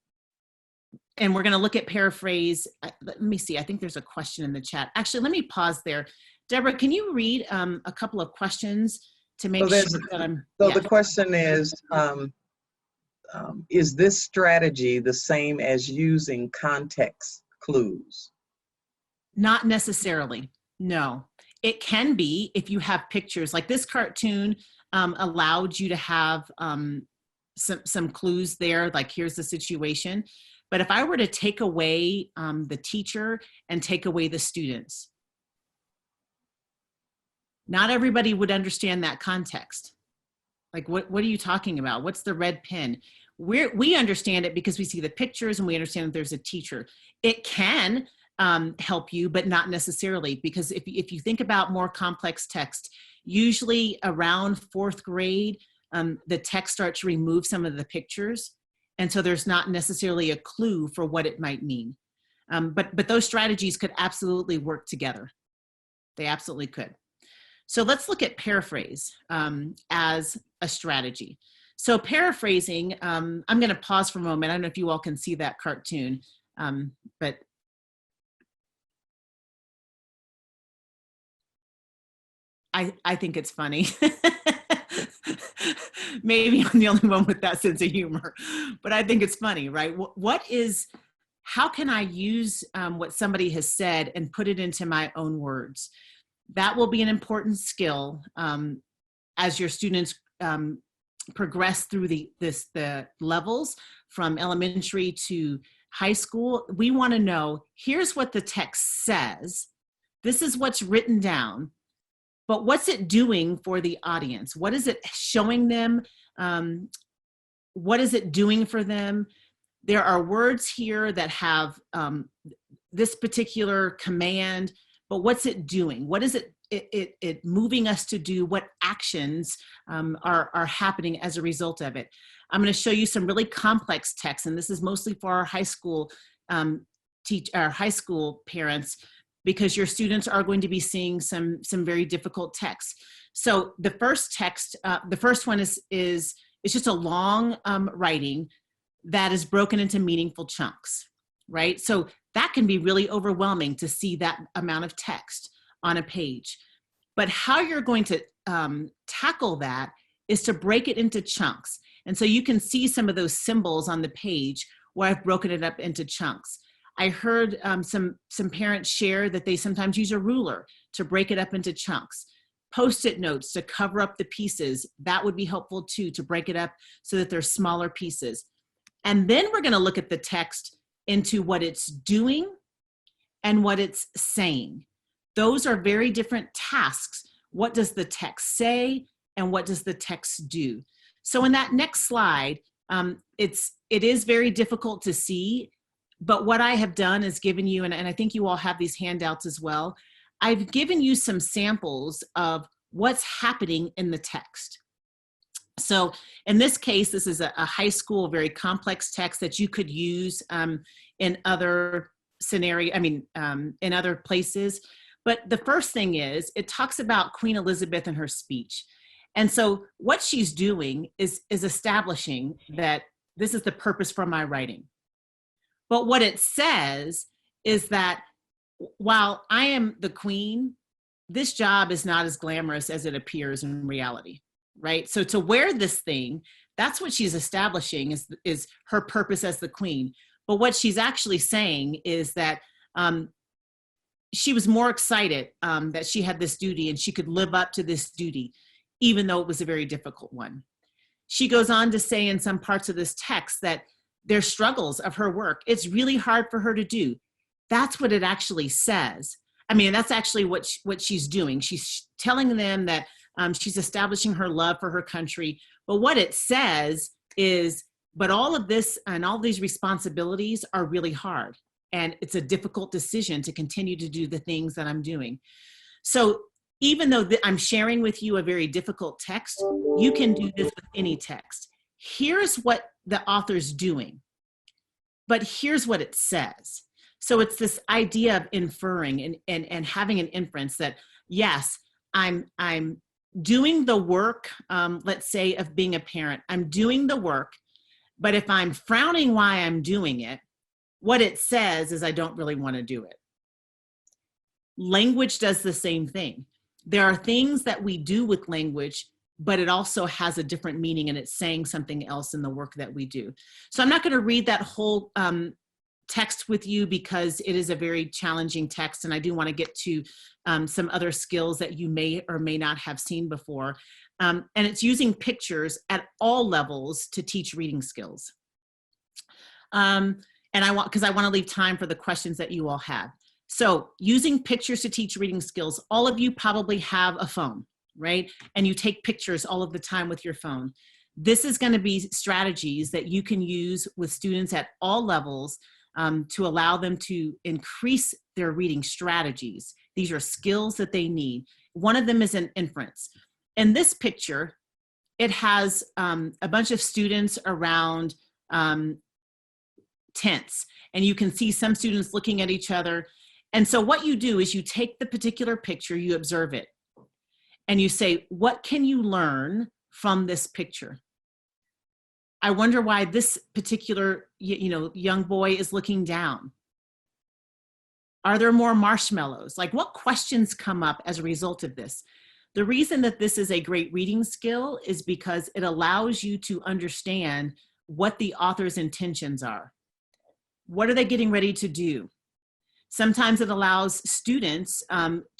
we're going to look at paraphrase. Let me see. I think there's a question in the chat. Actually, let me pause there. Deborah, can you read a couple of questions to make sure that I'm... So yeah. The question is this strategy the same as using context clues? Not necessarily, no. It can be if you have pictures. Like this cartoon allowed you to have some clues there, like here's the situation. But if I were to take away the teacher and take away the students, not everybody would understand that context. Like, what are you talking about? What's the red pen? We understand it because we see the pictures and we understand that there's a teacher. It can help you, but not necessarily, because if you think about more complex text, usually around 4th grade, the text starts to remove some of the pictures. And so there's not necessarily a clue for what it might mean. But those strategies could absolutely work together. They absolutely could. So let's look at paraphrase as a strategy. So paraphrasing, I'm going to pause for a moment. I don't know if you all can see that cartoon, but I think it's funny. Maybe I'm the only one with that sense of humor, but I think it's funny, right? How can I use what somebody has said and put it into my own words? That will be an important skill as your students progress through the levels from elementary to high school. We want to know, here's what the text says. This is what's written down, but what's it doing for the audience? What is it showing them? What is it doing for them? There are words here that have this particular command, but what's it doing? What is it moving us to do? What actions are happening as a result of it? I'm going to show you some really complex text, and this is mostly for our high school high school parents, because your students are going to be seeing some very difficult text. So the first text, the first one is just a long writing that is broken into meaningful chunks, right? So that can be really overwhelming to see that amount of text on a page. But how you're going to tackle that is to break it into chunks. And so you can see some of those symbols on the page where I've broken it up into chunks. I heard some parents share that they sometimes use a ruler to break it up into chunks. Post-it notes to cover up the pieces, that would be helpful too, to break it up so that they're smaller pieces. And then we're gonna look at the text into what it's doing and what it's saying. Those are very different tasks. What does the text say and what does the text do? So in that next slide, it is very difficult to see, but what I have done is given you, and I think you all have these handouts as well, I've given you some samples of what's happening in the text. So in this case, this is a high school, very complex text that you could use in other in other places. But the first thing is, it talks about Queen Elizabeth and her speech. And so what she's doing is establishing that this is the purpose for my writing. But what it says is that while I am the queen, this job is not as glamorous as it appears in reality, right? So to wear this thing, that's what she's establishing is her purpose as the queen. But what she's actually saying is that she was more excited that she had this duty and she could live up to this duty, even though it was a very difficult one. She goes on to say in some parts of this text that there's struggles of her work. It's really hard for her to do. That's what it actually says. I mean, that's actually what she's doing. She's telling them that she's establishing her love for her country. But what it says is, but all of this and all these responsibilities are really hard. And it's a difficult decision to continue to do the things that I'm doing. So even though I'm sharing with you a very difficult text, you can do this with any text. Here's what the author's doing, but here's what it says. So it's this idea of inferring and having an inference that, yes, I'm doing the work, let's say, of being a parent. I'm doing the work, but if I'm frowning why I'm doing it, what it says is I don't really want to do it. Language does the same thing. There are things that we do with language, but it also has a different meaning and it's saying something else in the work that we do. So I'm not going to read that whole text with you because it is a very challenging text, and I do want to get to some other skills that you may or may not have seen before. And it's using pictures at all levels to teach reading skills. And because I want to leave time for the questions that you all have. So using pictures to teach reading skills, all of you probably have a phone, right? And you take pictures all of the time with your phone. This is going to be strategies that you can use with students at all levels to allow them to increase their reading strategies. These are skills that they need. One of them is an inference. In this picture, it has a bunch of students around tents, and you can see some students looking at each other. And so what you do is you take the particular picture, you observe it, and you say, what can you learn from this picture? I wonder why this particular young boy is looking down. Are there more marshmallows? Like, what questions come up as a result of this? The reason that this is a great reading skill is because it allows you to understand what the author's intentions are. What are they getting ready to do? Sometimes it allows students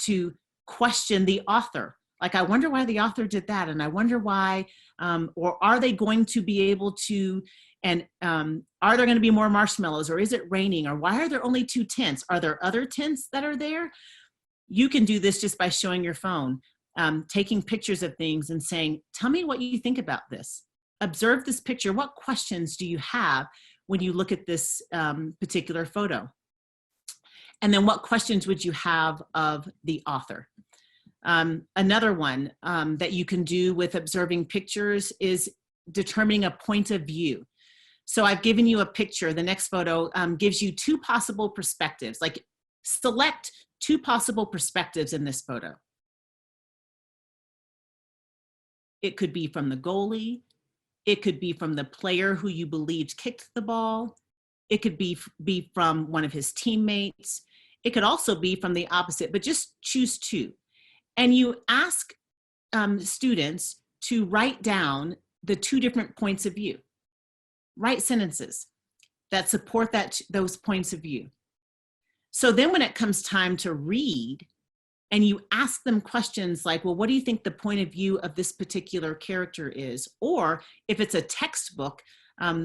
to question the author. Like, I wonder why the author did that, and I wonder why, or are they going to be able to, and are there going to be more marshmallows, or is it raining, or why are there only 2 tents? Are there other tents that are there? You can do this just by showing your phone, taking pictures of things and saying, tell me what you think about this. Observe this picture. What questions do you have when you look at this particular photo? And then what questions would you have of the author? Another one that you can do with observing pictures is determining a point of view. So I've given you a picture. The next photo gives you 2 possible perspectives. Like, select 2 possible perspectives in this photo. It could be from the goalie. It could be from the player who you believed kicked the ball. It could be from one of his teammates. It could also be from the opposite, but just choose two. And you ask students to write down the two different points of view. Write sentences that support those points of view. So then when it comes time to read, and you ask them questions like, well, what do you think the point of view of this particular character is? Or if it's a textbook,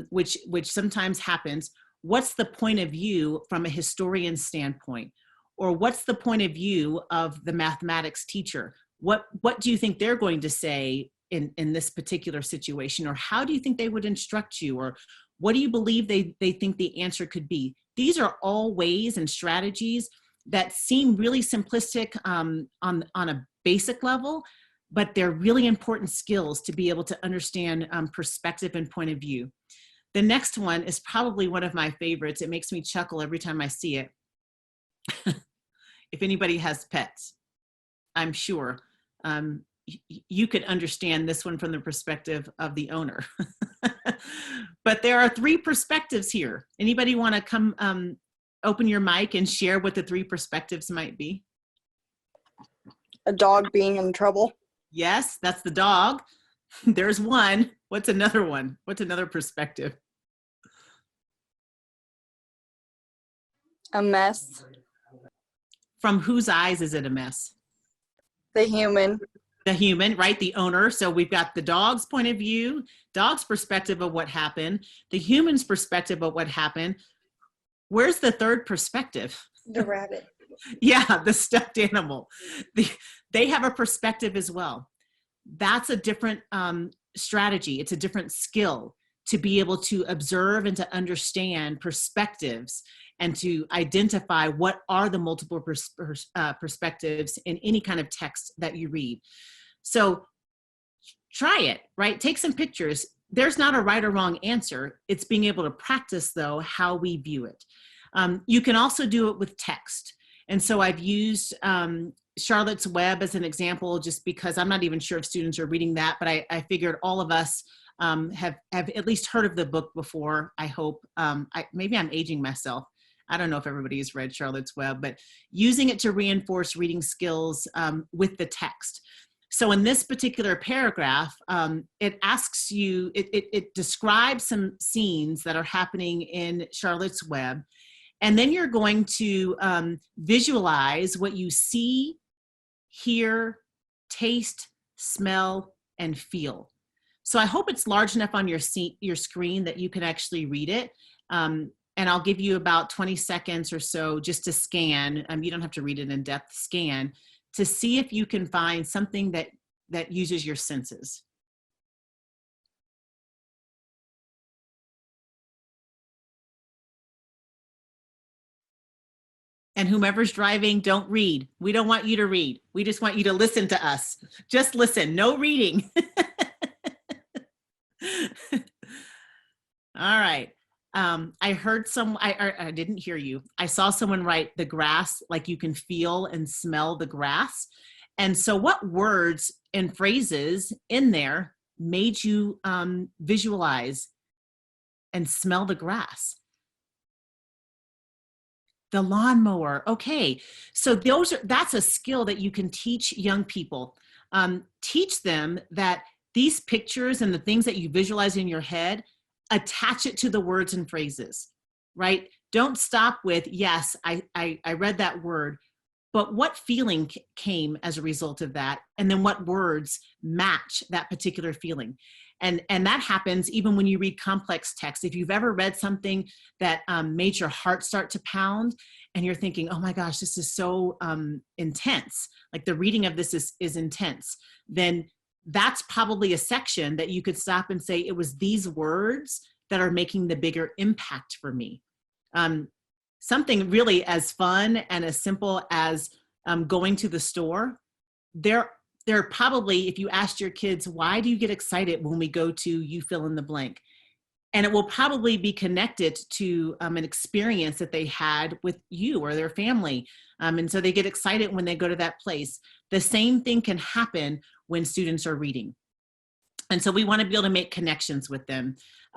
which sometimes happens, what's the point of view from a historian's standpoint? Or what's the point of view of the mathematics teacher? What do you think they're going to say in this particular situation? Or how do you think they would instruct you? Or what do you believe they think the answer could be? These are all ways and strategies that seem really simplistic on a basic level, but they're really important skills to be able to understand perspective and point of view. The next one is probably one of my favorites. It makes me chuckle every time I see it. If anybody has pets, I'm sure you could understand this one from the perspective of the owner. But there are three perspectives here. Anybody want to come open your mic and share what the three perspectives might be? A dog being in trouble. Yes, that's the dog. There's one. What's another one? What's another perspective? A mess. From whose eyes is it a mess? The human. The human, right? The owner. So we've got the dog's point of view, dog's perspective of what happened, the human's perspective of what happened. Where's the third perspective? The rabbit. Yeah, the stuffed animal. They have a perspective as well. That's a different strategy. It's a different skill to be able to observe and to understand perspectives and to identify what are the multiple perspectives in any kind of text that you read. So try it, right? Take some pictures. There's not a right or wrong answer. It's being able to practice, though, how we view it. You can also do it with text. And so I've used Charlotte's Web as an example, just because I'm not even sure if students are reading that, but I figured all of us have at least heard of the book before, I hope. Maybe I'm aging myself. I don't know if everybody has read Charlotte's Web, but using it to reinforce reading skills with the text. So in this particular paragraph, it asks you, it describes some scenes that are happening in Charlotte's Web. And then you're going to visualize what you see, hear, taste, smell, and feel. So I hope it's large enough on your screen that you can actually read it. And I'll give you about 20 seconds or so just to scan. You don't have to read it in depth, scan, to see if you can find something that uses your senses. And whomever's driving, don't read. We don't want you to read. We just want you to listen to us. Just listen, no reading. All right. I heard I didn't hear you. I saw someone write the grass, like you can feel and smell the grass. And so what words and phrases in there made you visualize and smell the grass? The lawnmower. Okay. So that's a skill that you can teach young people. Teach them that these pictures and the things that you visualize in your head, attach it to the words and phrases, right? Don't stop with, yes, I read that word, but what feeling came as a result of that? And then what words match that particular feeling? And that happens even when you read complex text. If you've ever read something that made your heart start to pound and you're thinking, oh my gosh, this is so intense, like the reading of this is intense, then that's probably a section that you could stop and say, it was these words that are making the bigger impact for me. Something really as fun and as simple as going to the store. There probably, if you asked your kids, why do you get excited when we go to you fill in the blank? And it will probably be connected to an experience that they had with you or their family. And so they get excited when they go to that place. The same thing can happen when students are reading. And so we want to be able to make connections with them.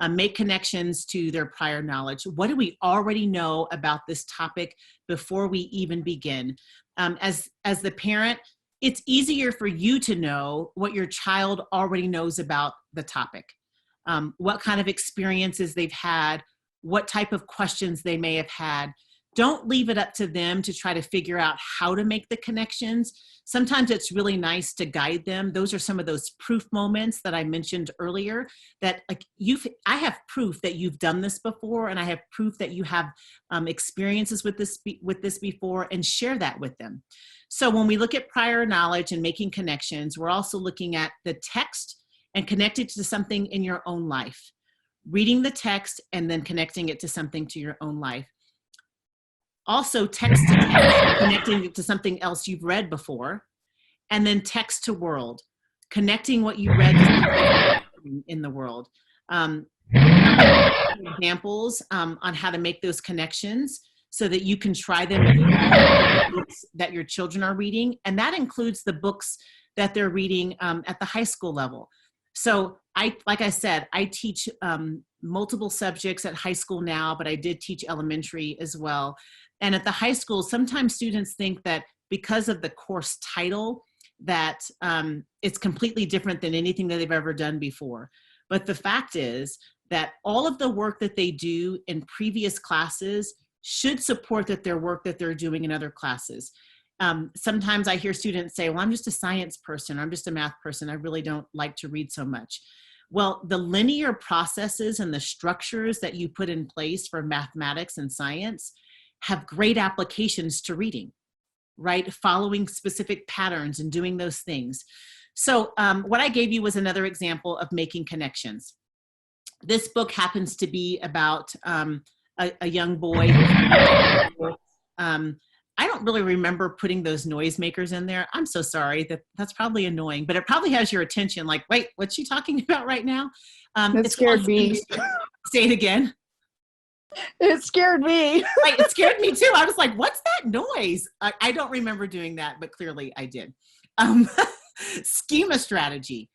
make connections to their prior knowledge. What do we already know about this topic before we even begin? As the parent, it's easier for you to know what your child already knows about the topic, what kind of experiences they've had, what type of questions they may have had. Don't leave it up to them to try to figure out how to make the connections. Sometimes it's really nice to guide them. Those are some of those proof moments that I mentioned earlier, that like I have proof that you've done this before, and I have proof that you have experiences with this before, and share that with them. So when we look at prior knowledge and making connections, we're also looking at the text and connect it to something in your own life. Reading the text and then connecting it to something to your own life. Also text to text, connecting it to something else you've read before. And then text to world, connecting what you read in the world. Examples on how to make those connections so that you can try them in the books that your children are reading. And that includes the books that they're reading at the high school level. So like I said, I teach multiple subjects at high school now, but I did teach elementary as well. And at the high school, sometimes students think that because of the course title, that it's completely different than anything that they've ever done before. But the fact is that all of the work that they do in previous classes should support their work that they're doing in other classes. Sometimes I hear students say, well, I'm just a science person, or I'm just a math person. I really don't like to read so much. Well, the linear processes and the structures that you put in place for mathematics and science have great applications to reading, right? Following specific patterns and doing those things. So what I gave you was another example of making connections. This book happens to be about a young boy. I don't really remember putting those noisemakers in there. I'm so sorry. That's probably annoying, but it probably has your attention. Like, wait, what's she talking about right now? It scared me. Say it again. It scared me. Right, it scared me too. I was like, what's that noise? I don't remember doing that, but clearly I did. Schema strategy.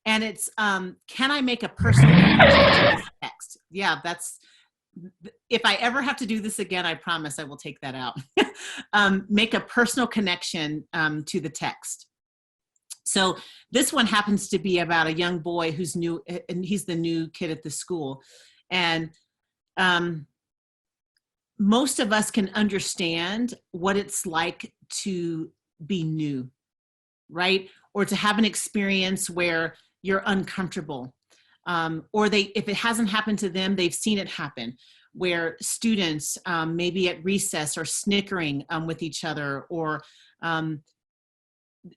And it's, can I make a personal connection to this text? Yeah, if I ever have to do this again, I promise I will take that out. Make a personal connection to the text. So this one happens to be about a young boy who's new, and he's the new kid at the school. And most of us can understand what it's like to be new, right? Or to have an experience where you're uncomfortable. Or if it hasn't happened to them, they've seen it happen, where students maybe at recess are snickering with each other, or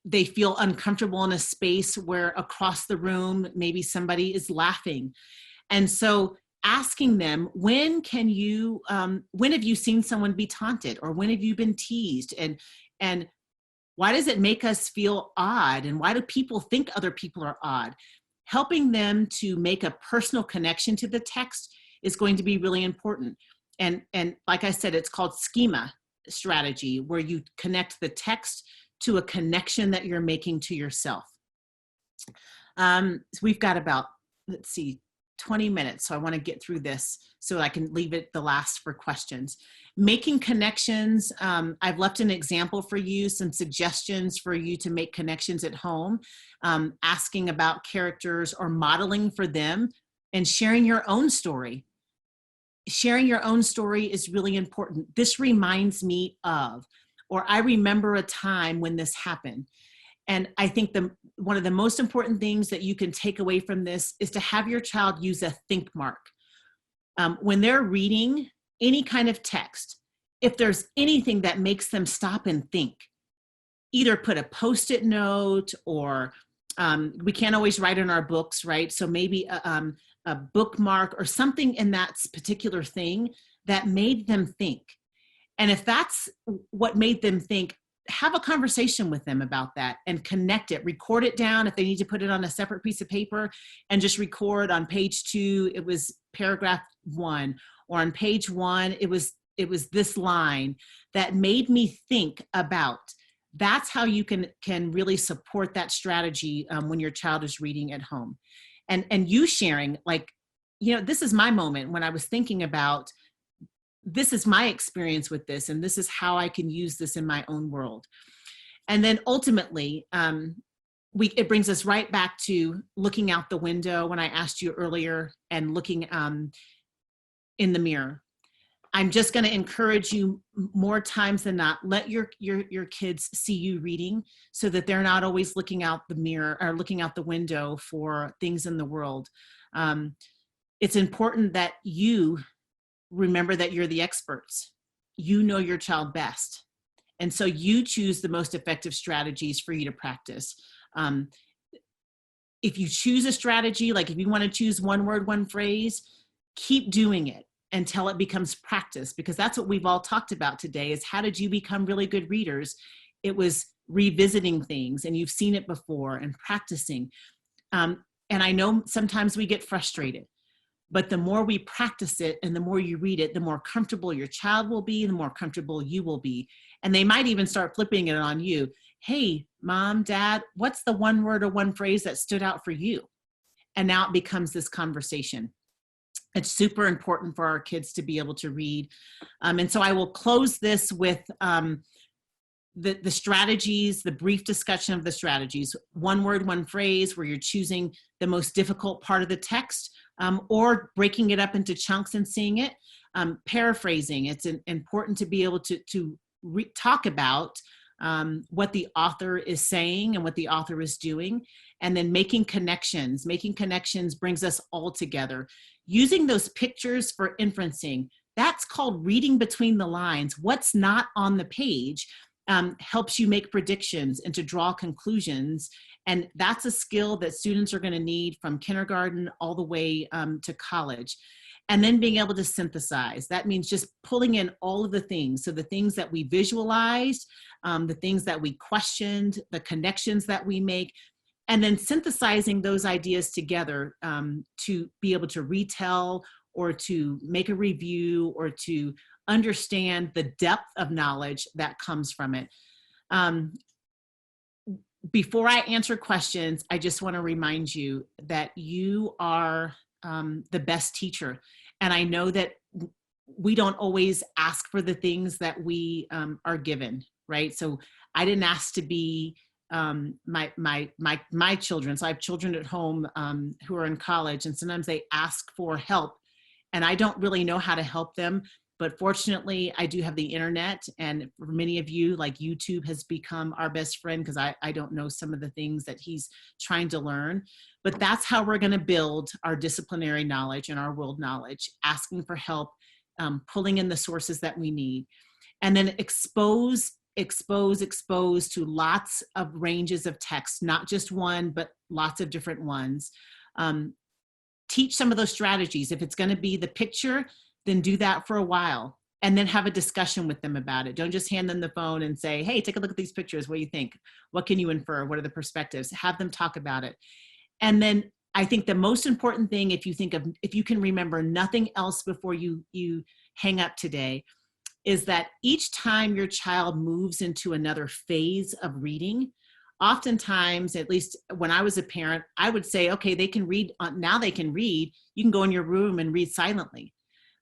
they feel uncomfortable in a space where across the room, maybe somebody is laughing. And so asking them, when have you seen someone be taunted, or when have you been teased? And why does it make us feel odd? And why do people think other people are odd? Helping them to make a personal connection to the text is going to be really important. And like I said, it's called schema strategy, where you connect the text to a connection that you're making to yourself. So we've got about, 20 minutes. So I want to get through this so I can leave it the last for questions. Making connections. I've left an example for you, some suggestions for you to make connections at home, asking about characters or modeling for them, and sharing your own story. Sharing your own story is really important. This reminds me of, or I remember a time when this happened. And I think one of the most important things that you can take away from this is to have your child use a think mark. When they're reading any kind of text, if there's anything that makes them stop and think, either put a Post-it note, or we can't always write in our books, right? So maybe a bookmark or something in that particular thing that made them think. And if that's what made them think, have a conversation with them about that and connect it, record it down. If they need to put it on a separate piece of paper, and just record on page 2, it was paragraph 1, or on page 1, it was this line that made me think about. That's how you can really support that strategy when your child is reading at home. And you sharing, like, you know, this is my moment when I was thinking about, this is my experience with this, and this is how I can use this in my own world. And then ultimately, it brings us right back to looking out the window when I asked you earlier, and looking in the mirror. I'm just going to encourage you more times than not, let your kids see you reading, so that they're not always looking out the mirror or looking out the window for things in the world. It's important that you remember that you're the experts. You know your child best. And so you choose the most effective strategies for you to practice. If you choose a strategy, like if you want to choose one word, one phrase, keep doing it until it becomes practice, because that's what we've all talked about today, is how did you become really good readers? It was revisiting things, and you've seen it before, and practicing. And I know sometimes we get frustrated, but the more we practice it and the more you read it, the more comfortable your child will be, the more comfortable you will be. And they might even start flipping it on you. Hey, mom, dad, what's the one word or one phrase that stood out for you? And now it becomes this conversation. It's super important for our kids to be able to read. And so I will close this with the strategies, the brief discussion of the strategies. One word, one phrase, where you're choosing the most difficult part of the text, or breaking it up into chunks and seeing it. Paraphrasing, it's important to be able to talk about what the author is saying and what the author is doing, and then making connections. Making connections brings us all together. Using those pictures for inferencing, that's called reading between the lines. What's not on the page helps you make predictions and to draw conclusions. And that's a skill that students are going to need from kindergarten all the way to college. And then being able to synthesize. That means just pulling in all of the things. So the things that we visualized, the things that we questioned, the connections that we make, and then synthesizing those ideas together to be able to retell, or to make a review, or to understand the depth of knowledge that comes from it. Before I answer questions, I just want to remind you that you are the best teacher. And I know that we don't always ask for the things that we are given, right? So I didn't ask to be my children. So I have children at home who are in college, and sometimes they ask for help, and I don't really know how to help them. But fortunately, I do have the internet, and for many of you, like, YouTube has become our best friend, because I don't know some of the things that he's trying to learn. But that's how we're going to build our disciplinary knowledge and our world knowledge, asking for help, pulling in the sources that we need, and then expose to lots of ranges of text, not just one, but lots of different ones. Teach some of those strategies. If it's going to be the picture, then do that for a while, and then have a discussion with them about it. Don't just hand them the phone and say, hey, take a look at these pictures. What do you think? What can you infer? What are the perspectives? Have them talk about it. And then I think the most important thing, if you can remember nothing else before you hang up today, is that each time your child moves into another phase of reading, oftentimes, at least when I was a parent, I would say, okay, they can read, now they can read, you can go in your room and read silently.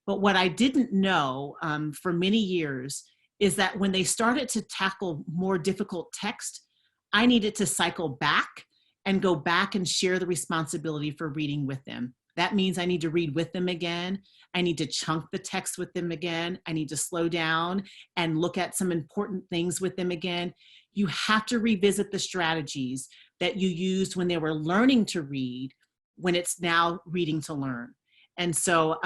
But what I didn't know for many years is that when they started to tackle more difficult text, I needed to cycle back and go back and share the responsibility for reading with them. That means I need to read with them again. I need to chunk the text with them again. I need to slow down and look at some important things with them again. You have to revisit the strategies that you used when they were learning to read, when it's now reading to learn. And so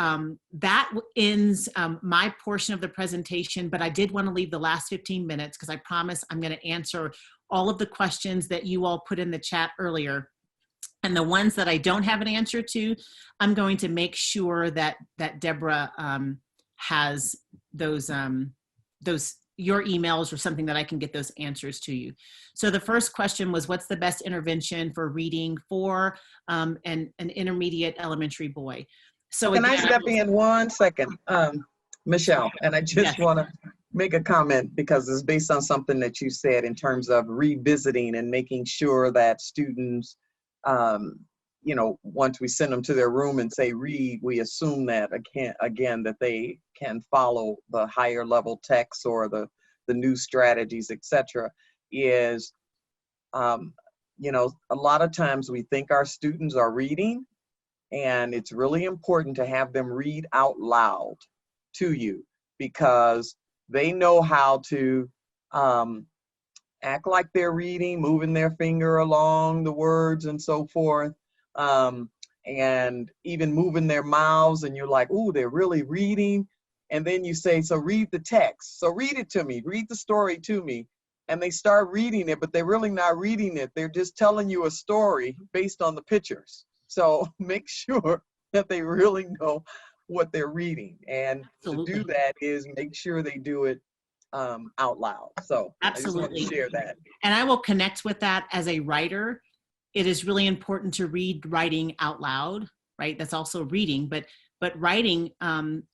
that ends my portion of the presentation, but I did want to leave the last 15 minutes, because I promise I'm going to answer all of the questions that you all put in the chat earlier. And the ones that I don't have an answer to, I'm going to make sure that Deborah has those your emails or something that I can get those answers to you. So the first question was, what's the best intervention for reading for an intermediate elementary boy? So can I again, step in 1 second, Michelle? And I just Yes. want to make a comment, because it's based on something that you said in terms of revisiting and making sure that students you know, once we send them to their room and say read, we assume that again that they can follow the higher level texts or the new strategies, etc. Is you know, a lot of times we think our students are reading, and it's really important to have them read out loud to you, because they know how to act like they're reading, moving their finger along the words and so forth, and even moving their mouths, and you're like, ooh, they're really reading. And then you say, so read the text. So read it to me, read the story to me. And they start reading it, but they're really not reading it. They're just telling you a story based on the pictures. So make sure that they really know what they're reading. And Absolutely. to do that is make sure they do it out loud. So I just want to Absolutely. share that. And I will connect with that. As a writer, it is really important to read writing out loud, right? That's also reading, but writing,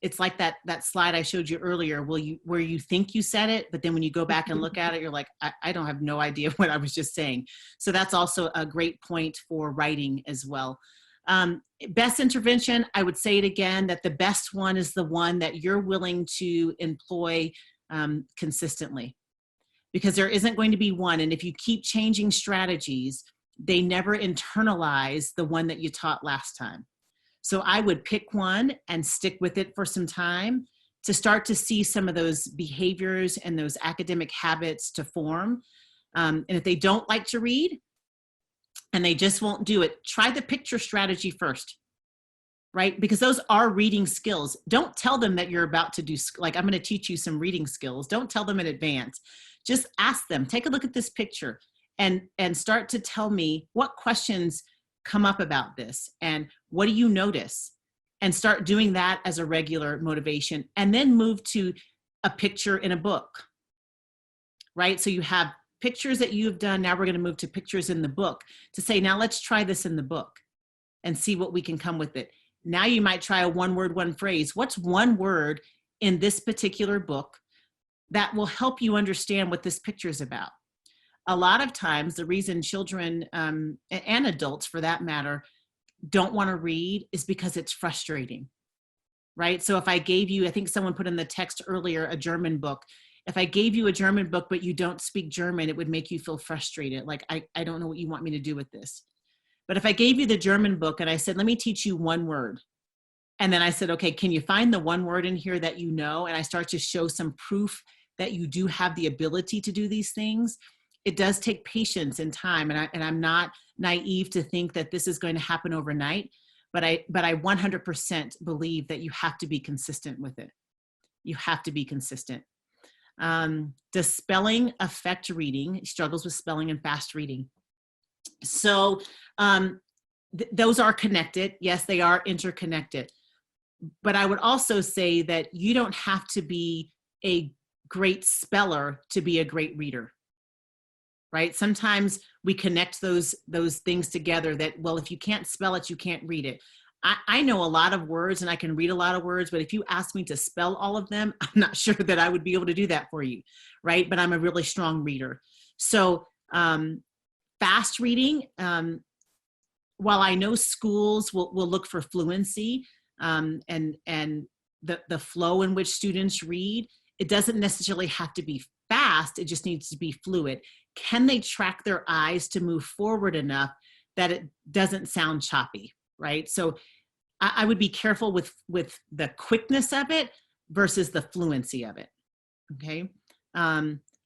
it's like that slide I showed you earlier, where you think you said it, but then when you go back and look at it, you're like, I don't have no idea what I was just saying. So that's also a great point for writing as well. Best intervention, I would say it again, that the best one is the one that you're willing to employ consistently, because there isn't going to be one. And if you keep changing strategies, they never internalize the one that you taught last time. So I would pick one and stick with it for some time to start to see some of those behaviors and those academic habits to form. And if they don't like to read and they just won't do it, try the picture strategy first, right? Because those are reading skills. Don't tell them that you're about to do, like, I'm going to teach you some reading skills. Don't tell them in advance. Just ask them, take a look at this picture and start to tell me what questions come up about this and what do you notice, and start doing that as a regular motivation, and then move to a picture in a book, right? So you have pictures that you've done. Now we're going to move to pictures in the book to say, now let's try this in the book and see what we can come with it. Now you might try a one word, one phrase. What's one word in this particular book that will help you understand what this picture is about? A lot of times the reason children and adults for that matter don't want to read is because it's frustrating, right? So if I gave you, I think someone put in the text earlier, a German book. If I gave you a German book, but you don't speak German, it would make you feel frustrated. Like, I don't know what you want me to do with this. But if I gave you the German book and I said, let me teach you one word. And then I said, okay, can you find the one word in here that you know? And I start to show some proof that you do have the ability to do these things. It does take patience and time. And I'm not naive to think that this is going to happen overnight, but I 100% believe that you have to be consistent with it. You have to be consistent. Does spelling affect reading? He struggles with spelling and fast reading. So those are connected. Yes, they are interconnected. But I would also say that you don't have to be a great speller to be a great reader, right? Sometimes we connect those things together that, well, if you can't spell it, you can't read it. I know a lot of words and I can read a lot of words, but if you ask me to spell all of them, I'm not sure that I would be able to do that for you, right? But I'm a really strong reader. So fast reading, while I know schools will look for fluency and the flow in which students read, it doesn't necessarily have to be fast. It just needs to be fluid. Can they track their eyes to move forward enough that it doesn't sound choppy, right? So I would be careful with the quickness of it versus the fluency of it, okay?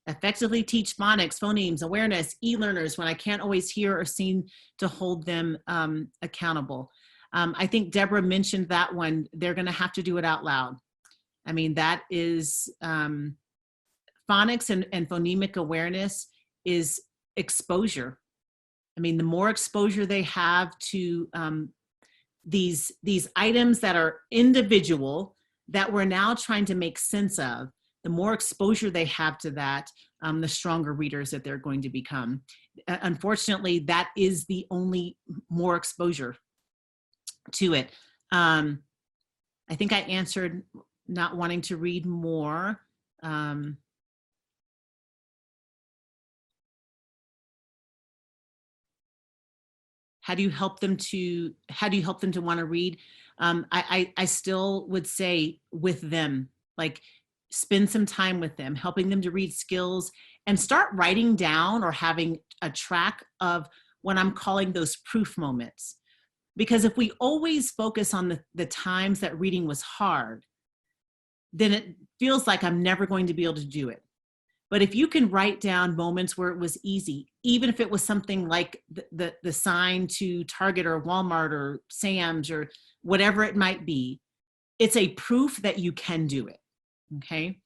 Effectively teach phonics, phonemes, awareness, e-learners when I can't always hear or seem to hold them accountable. I think Deborah mentioned that one. They're gonna have to do it out loud. I mean, that is, phonics and phonemic awareness is exposure. I mean, the more exposure they have to these items that are individual that we're now trying to make sense of, the more exposure they have to that, the stronger readers that they're going to become. Unfortunately, that is the only more exposure to it. I think I answered not wanting to read more. How do you help them to want to read? I still would say with them, like spend some time with them, helping them to read skills, and start writing down or having a track of what I'm calling those proof moments. Because if we always focus on the times that reading was hard, then it feels like I'm never going to be able to do it. But if you can write down moments where it was easy, even if it was something like the sign to Target or Walmart or Sam's or whatever it might be, it's a proof that you can do it, okay?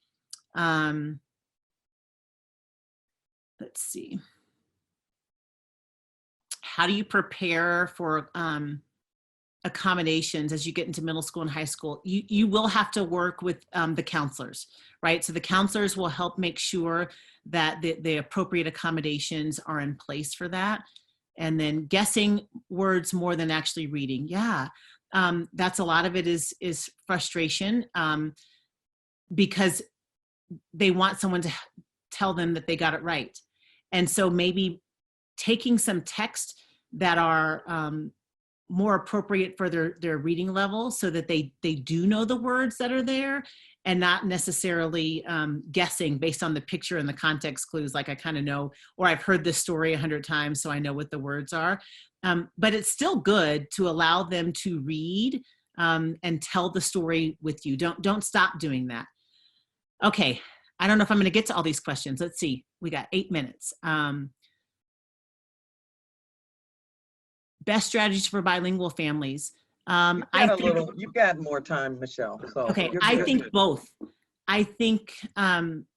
Let's see. How do you prepare for accommodations as you get into middle school and high school? You will have to work with the counselors, right? So the counselors will help make sure that the appropriate accommodations are in place for that. And then guessing words more than actually reading. Yeah, that's a lot of it is frustration because they want someone to tell them that they got it right. And so maybe taking some text that are more appropriate for their reading level so that they do know the words that are there and not necessarily guessing based on the picture and the context clues, like I kind of know, or I've heard this story 100 times, so I know what the words are. But it's still good to allow them to read and tell the story with you. Don't stop doing that. Okay, I don't know if I'm gonna get to all these questions. Let's see, we got 8 minutes. Best strategies for bilingual families. You've got more time, Michelle. So okay, I think both. I think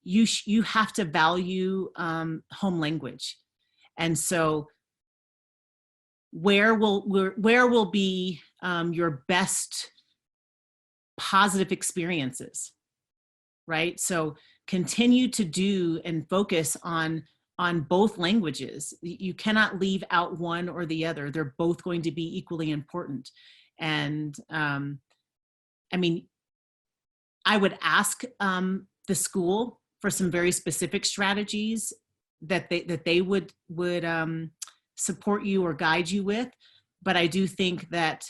you have to value home language, and so where will be your best positive experiences, right? So continue to do and focus on both languages. You cannot leave out one or the other. They're both going to be equally important. And I mean, I would ask the school for some very specific strategies that they would support you or guide you with. But I do think that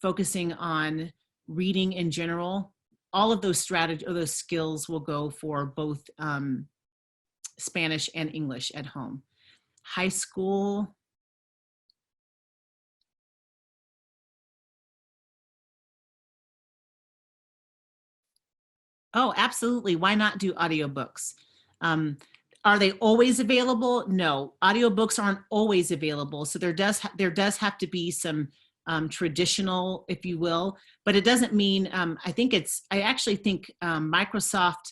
focusing on reading in general, all of those strategies or those skills will go for both Spanish and English at home. High school. Oh, absolutely. Why not do audiobooks? Are they always available? No, audiobooks aren't always available. So there does have to be some traditional, if you will, but it doesn't mean, I actually think Microsoft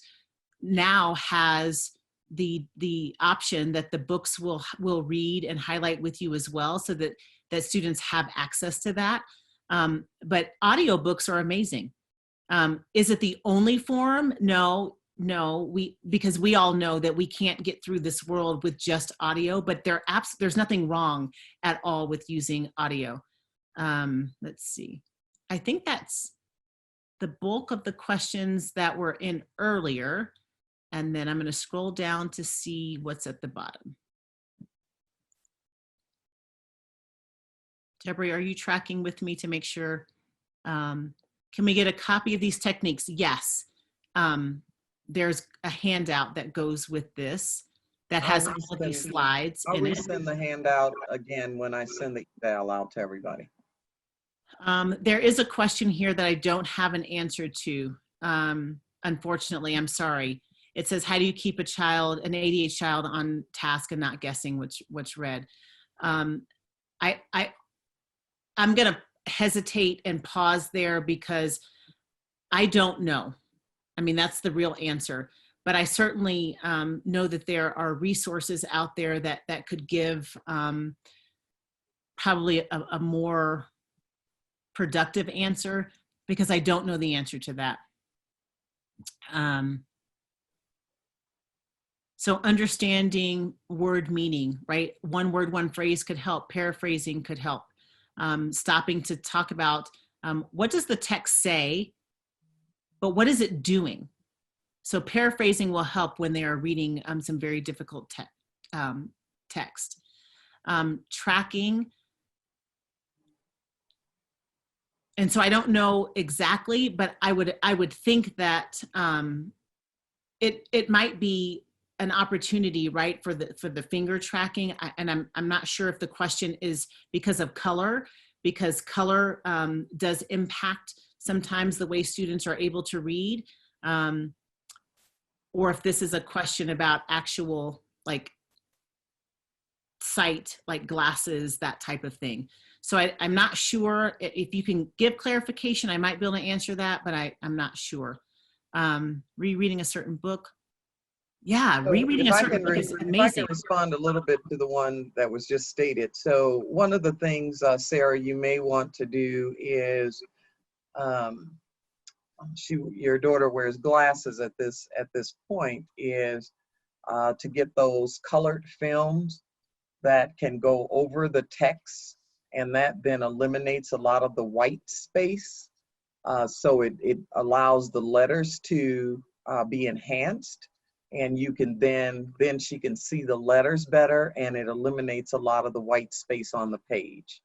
now has the option that the books will read and highlight with you as well, so that students have access to that. But audiobooks are amazing. Is it the only form? No, because we all know that we can't get through this world with just audio, but there's nothing wrong at all with using audio. Let's see. I think that's the bulk of the questions that were in earlier. And then I'm going to scroll down to see what's at the bottom. Deborah, are you tracking with me to make sure? Can we get a copy of these techniques? Yes. There's a handout that goes with this that has all of these slides in it. I'll resend the handout again when I send the email out to everybody. There is a question here that I don't have an answer to. Unfortunately, I'm sorry. It says, how do you keep an ADHD child on task and not guessing what's read? I'm gonna hesitate and pause there because I don't know. I mean, that's the real answer. But I certainly know that there are resources out there that could give probably a more productive answer, because I don't know the answer to that. So understanding word meaning, right? One word, one phrase could help. Paraphrasing could help. Stopping to talk about what does the text say, but what is it doing? So paraphrasing will help when they are reading some very difficult text. Tracking, And so I don't know exactly, but I would think that it might be an opportunity, right, for the finger tracking. And I'm not sure if the question is because of color, because color does impact sometimes the way students are able to read, or if this is a question about actual like sight, like glasses, that type of thing. So I'm not sure. If you can give clarification, I might be able to answer that, but I'm not sure. Rereading a certain book. Yeah, So rereading a certain book is if I amazing. can respond a little bit to the one that was just stated. So one of the things, Sarah, you may want to do is, your daughter wears glasses at this point, is to get those colored films that can go over the text, and that then eliminates a lot of the white space. So it allows the letters to be enhanced, and you can then she can see the letters better, and it eliminates a lot of the white space on the page.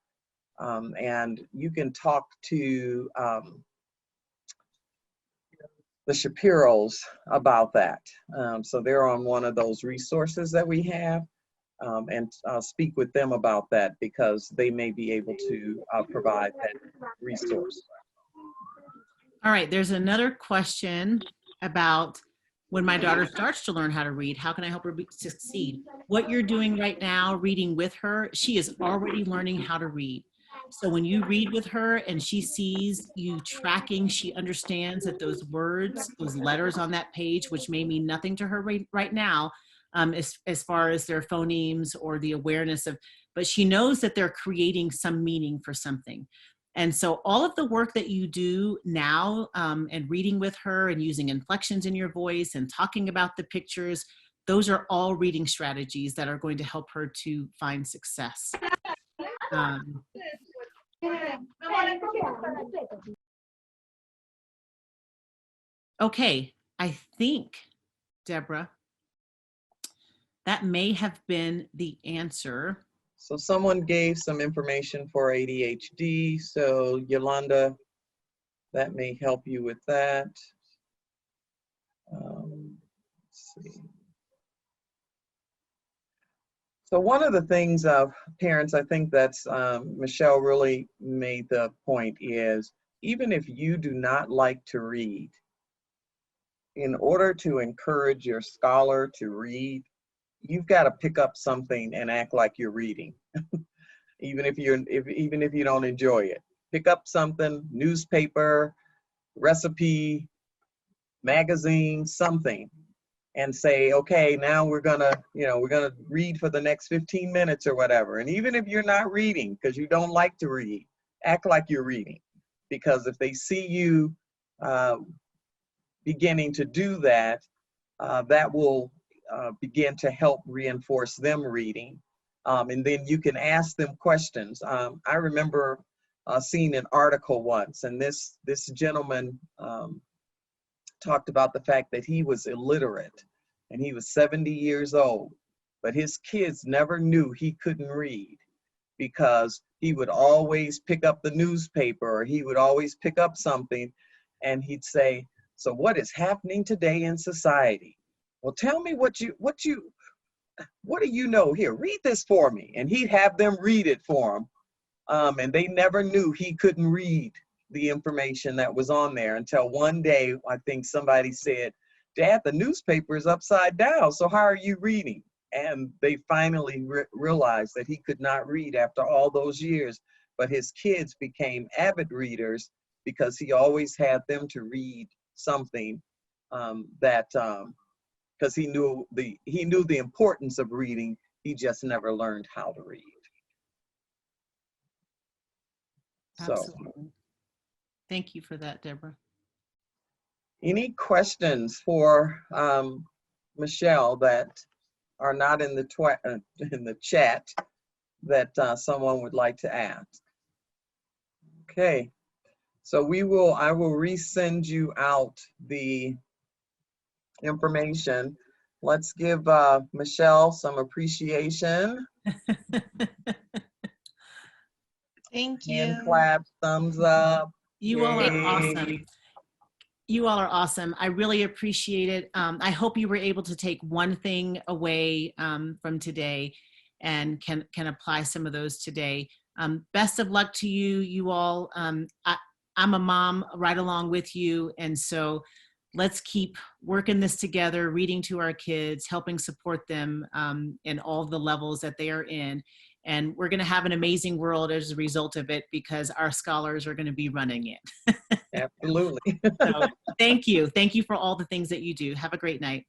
And you can talk to the Shapiros about that. So they're on one of those resources that we have, and speak with them about that, because they may be able to provide that resource. All right, there's another question about when my daughter starts to learn how to read, how can I help her succeed? What you're doing right now, reading with her, she is already learning how to read. So when you read with her and she sees you tracking, she understands that those words, those letters on that page, which may mean nothing to her right now, as far as their phonemes or the awareness of, but she knows that they're creating some meaning for something. And so all of the work that you do now, and reading with her and using inflections in your voice and talking about the pictures, those are all reading strategies that are going to help her to find success. Okay, I think, Deborah, that may have been the answer. So someone gave some information for ADHD. So Yolanda, that may help you with that. Let's see. So one of the things of parents, I think that's Michelle really made the point, is even if you do not like to read, in order to encourage your scholar to read, you've got to pick up something and act like you're reading. Even if you don't enjoy it, pick up something, newspaper, recipe, magazine, something, and say, okay, now we're gonna read for the next 15 minutes or whatever. And even if you're not reading because you don't like to read, act like you're reading, because if they see you beginning to do that, that will begin to help reinforce them reading. And then you can ask them questions. I remember seeing an article once, and this gentleman talked about the fact that he was illiterate, and he was 70 years old, but his kids never knew he couldn't read, because he would always pick up the newspaper, or he would always pick up something, and he'd say, so what is happening today in society? Well, tell me what do you know? Here, read this for me. And he'd have them read it for him. And they never knew he couldn't read the information that was on there, until one day, I think somebody said, Dad, the newspaper is upside down, so how are you reading? And they finally realized that he could not read after all those years, but his kids became avid readers because he always had them to read something because he knew the importance of reading. He just never learned how to read. Absolutely. So, thank you for that, Deborah. Any questions for Michelle that are not in the chat that someone would like to ask? Okay, so I will resend you out the information. Let's give Michelle some appreciation. Thank you. Hand claps, thumbs up. You all are Yay. awesome. You all are awesome. I really appreciate it. I hope you were able to take one thing away from today and can apply some of those today. Best of luck to you, you all. I'm a mom right along with you. And so let's keep working this together, reading to our kids, helping support them in all the levels that they are in. And we're going to have an amazing world as a result of it because our scholars are going to be running it. Absolutely. So thank you. Thank you for all the things that you do. Have a great night.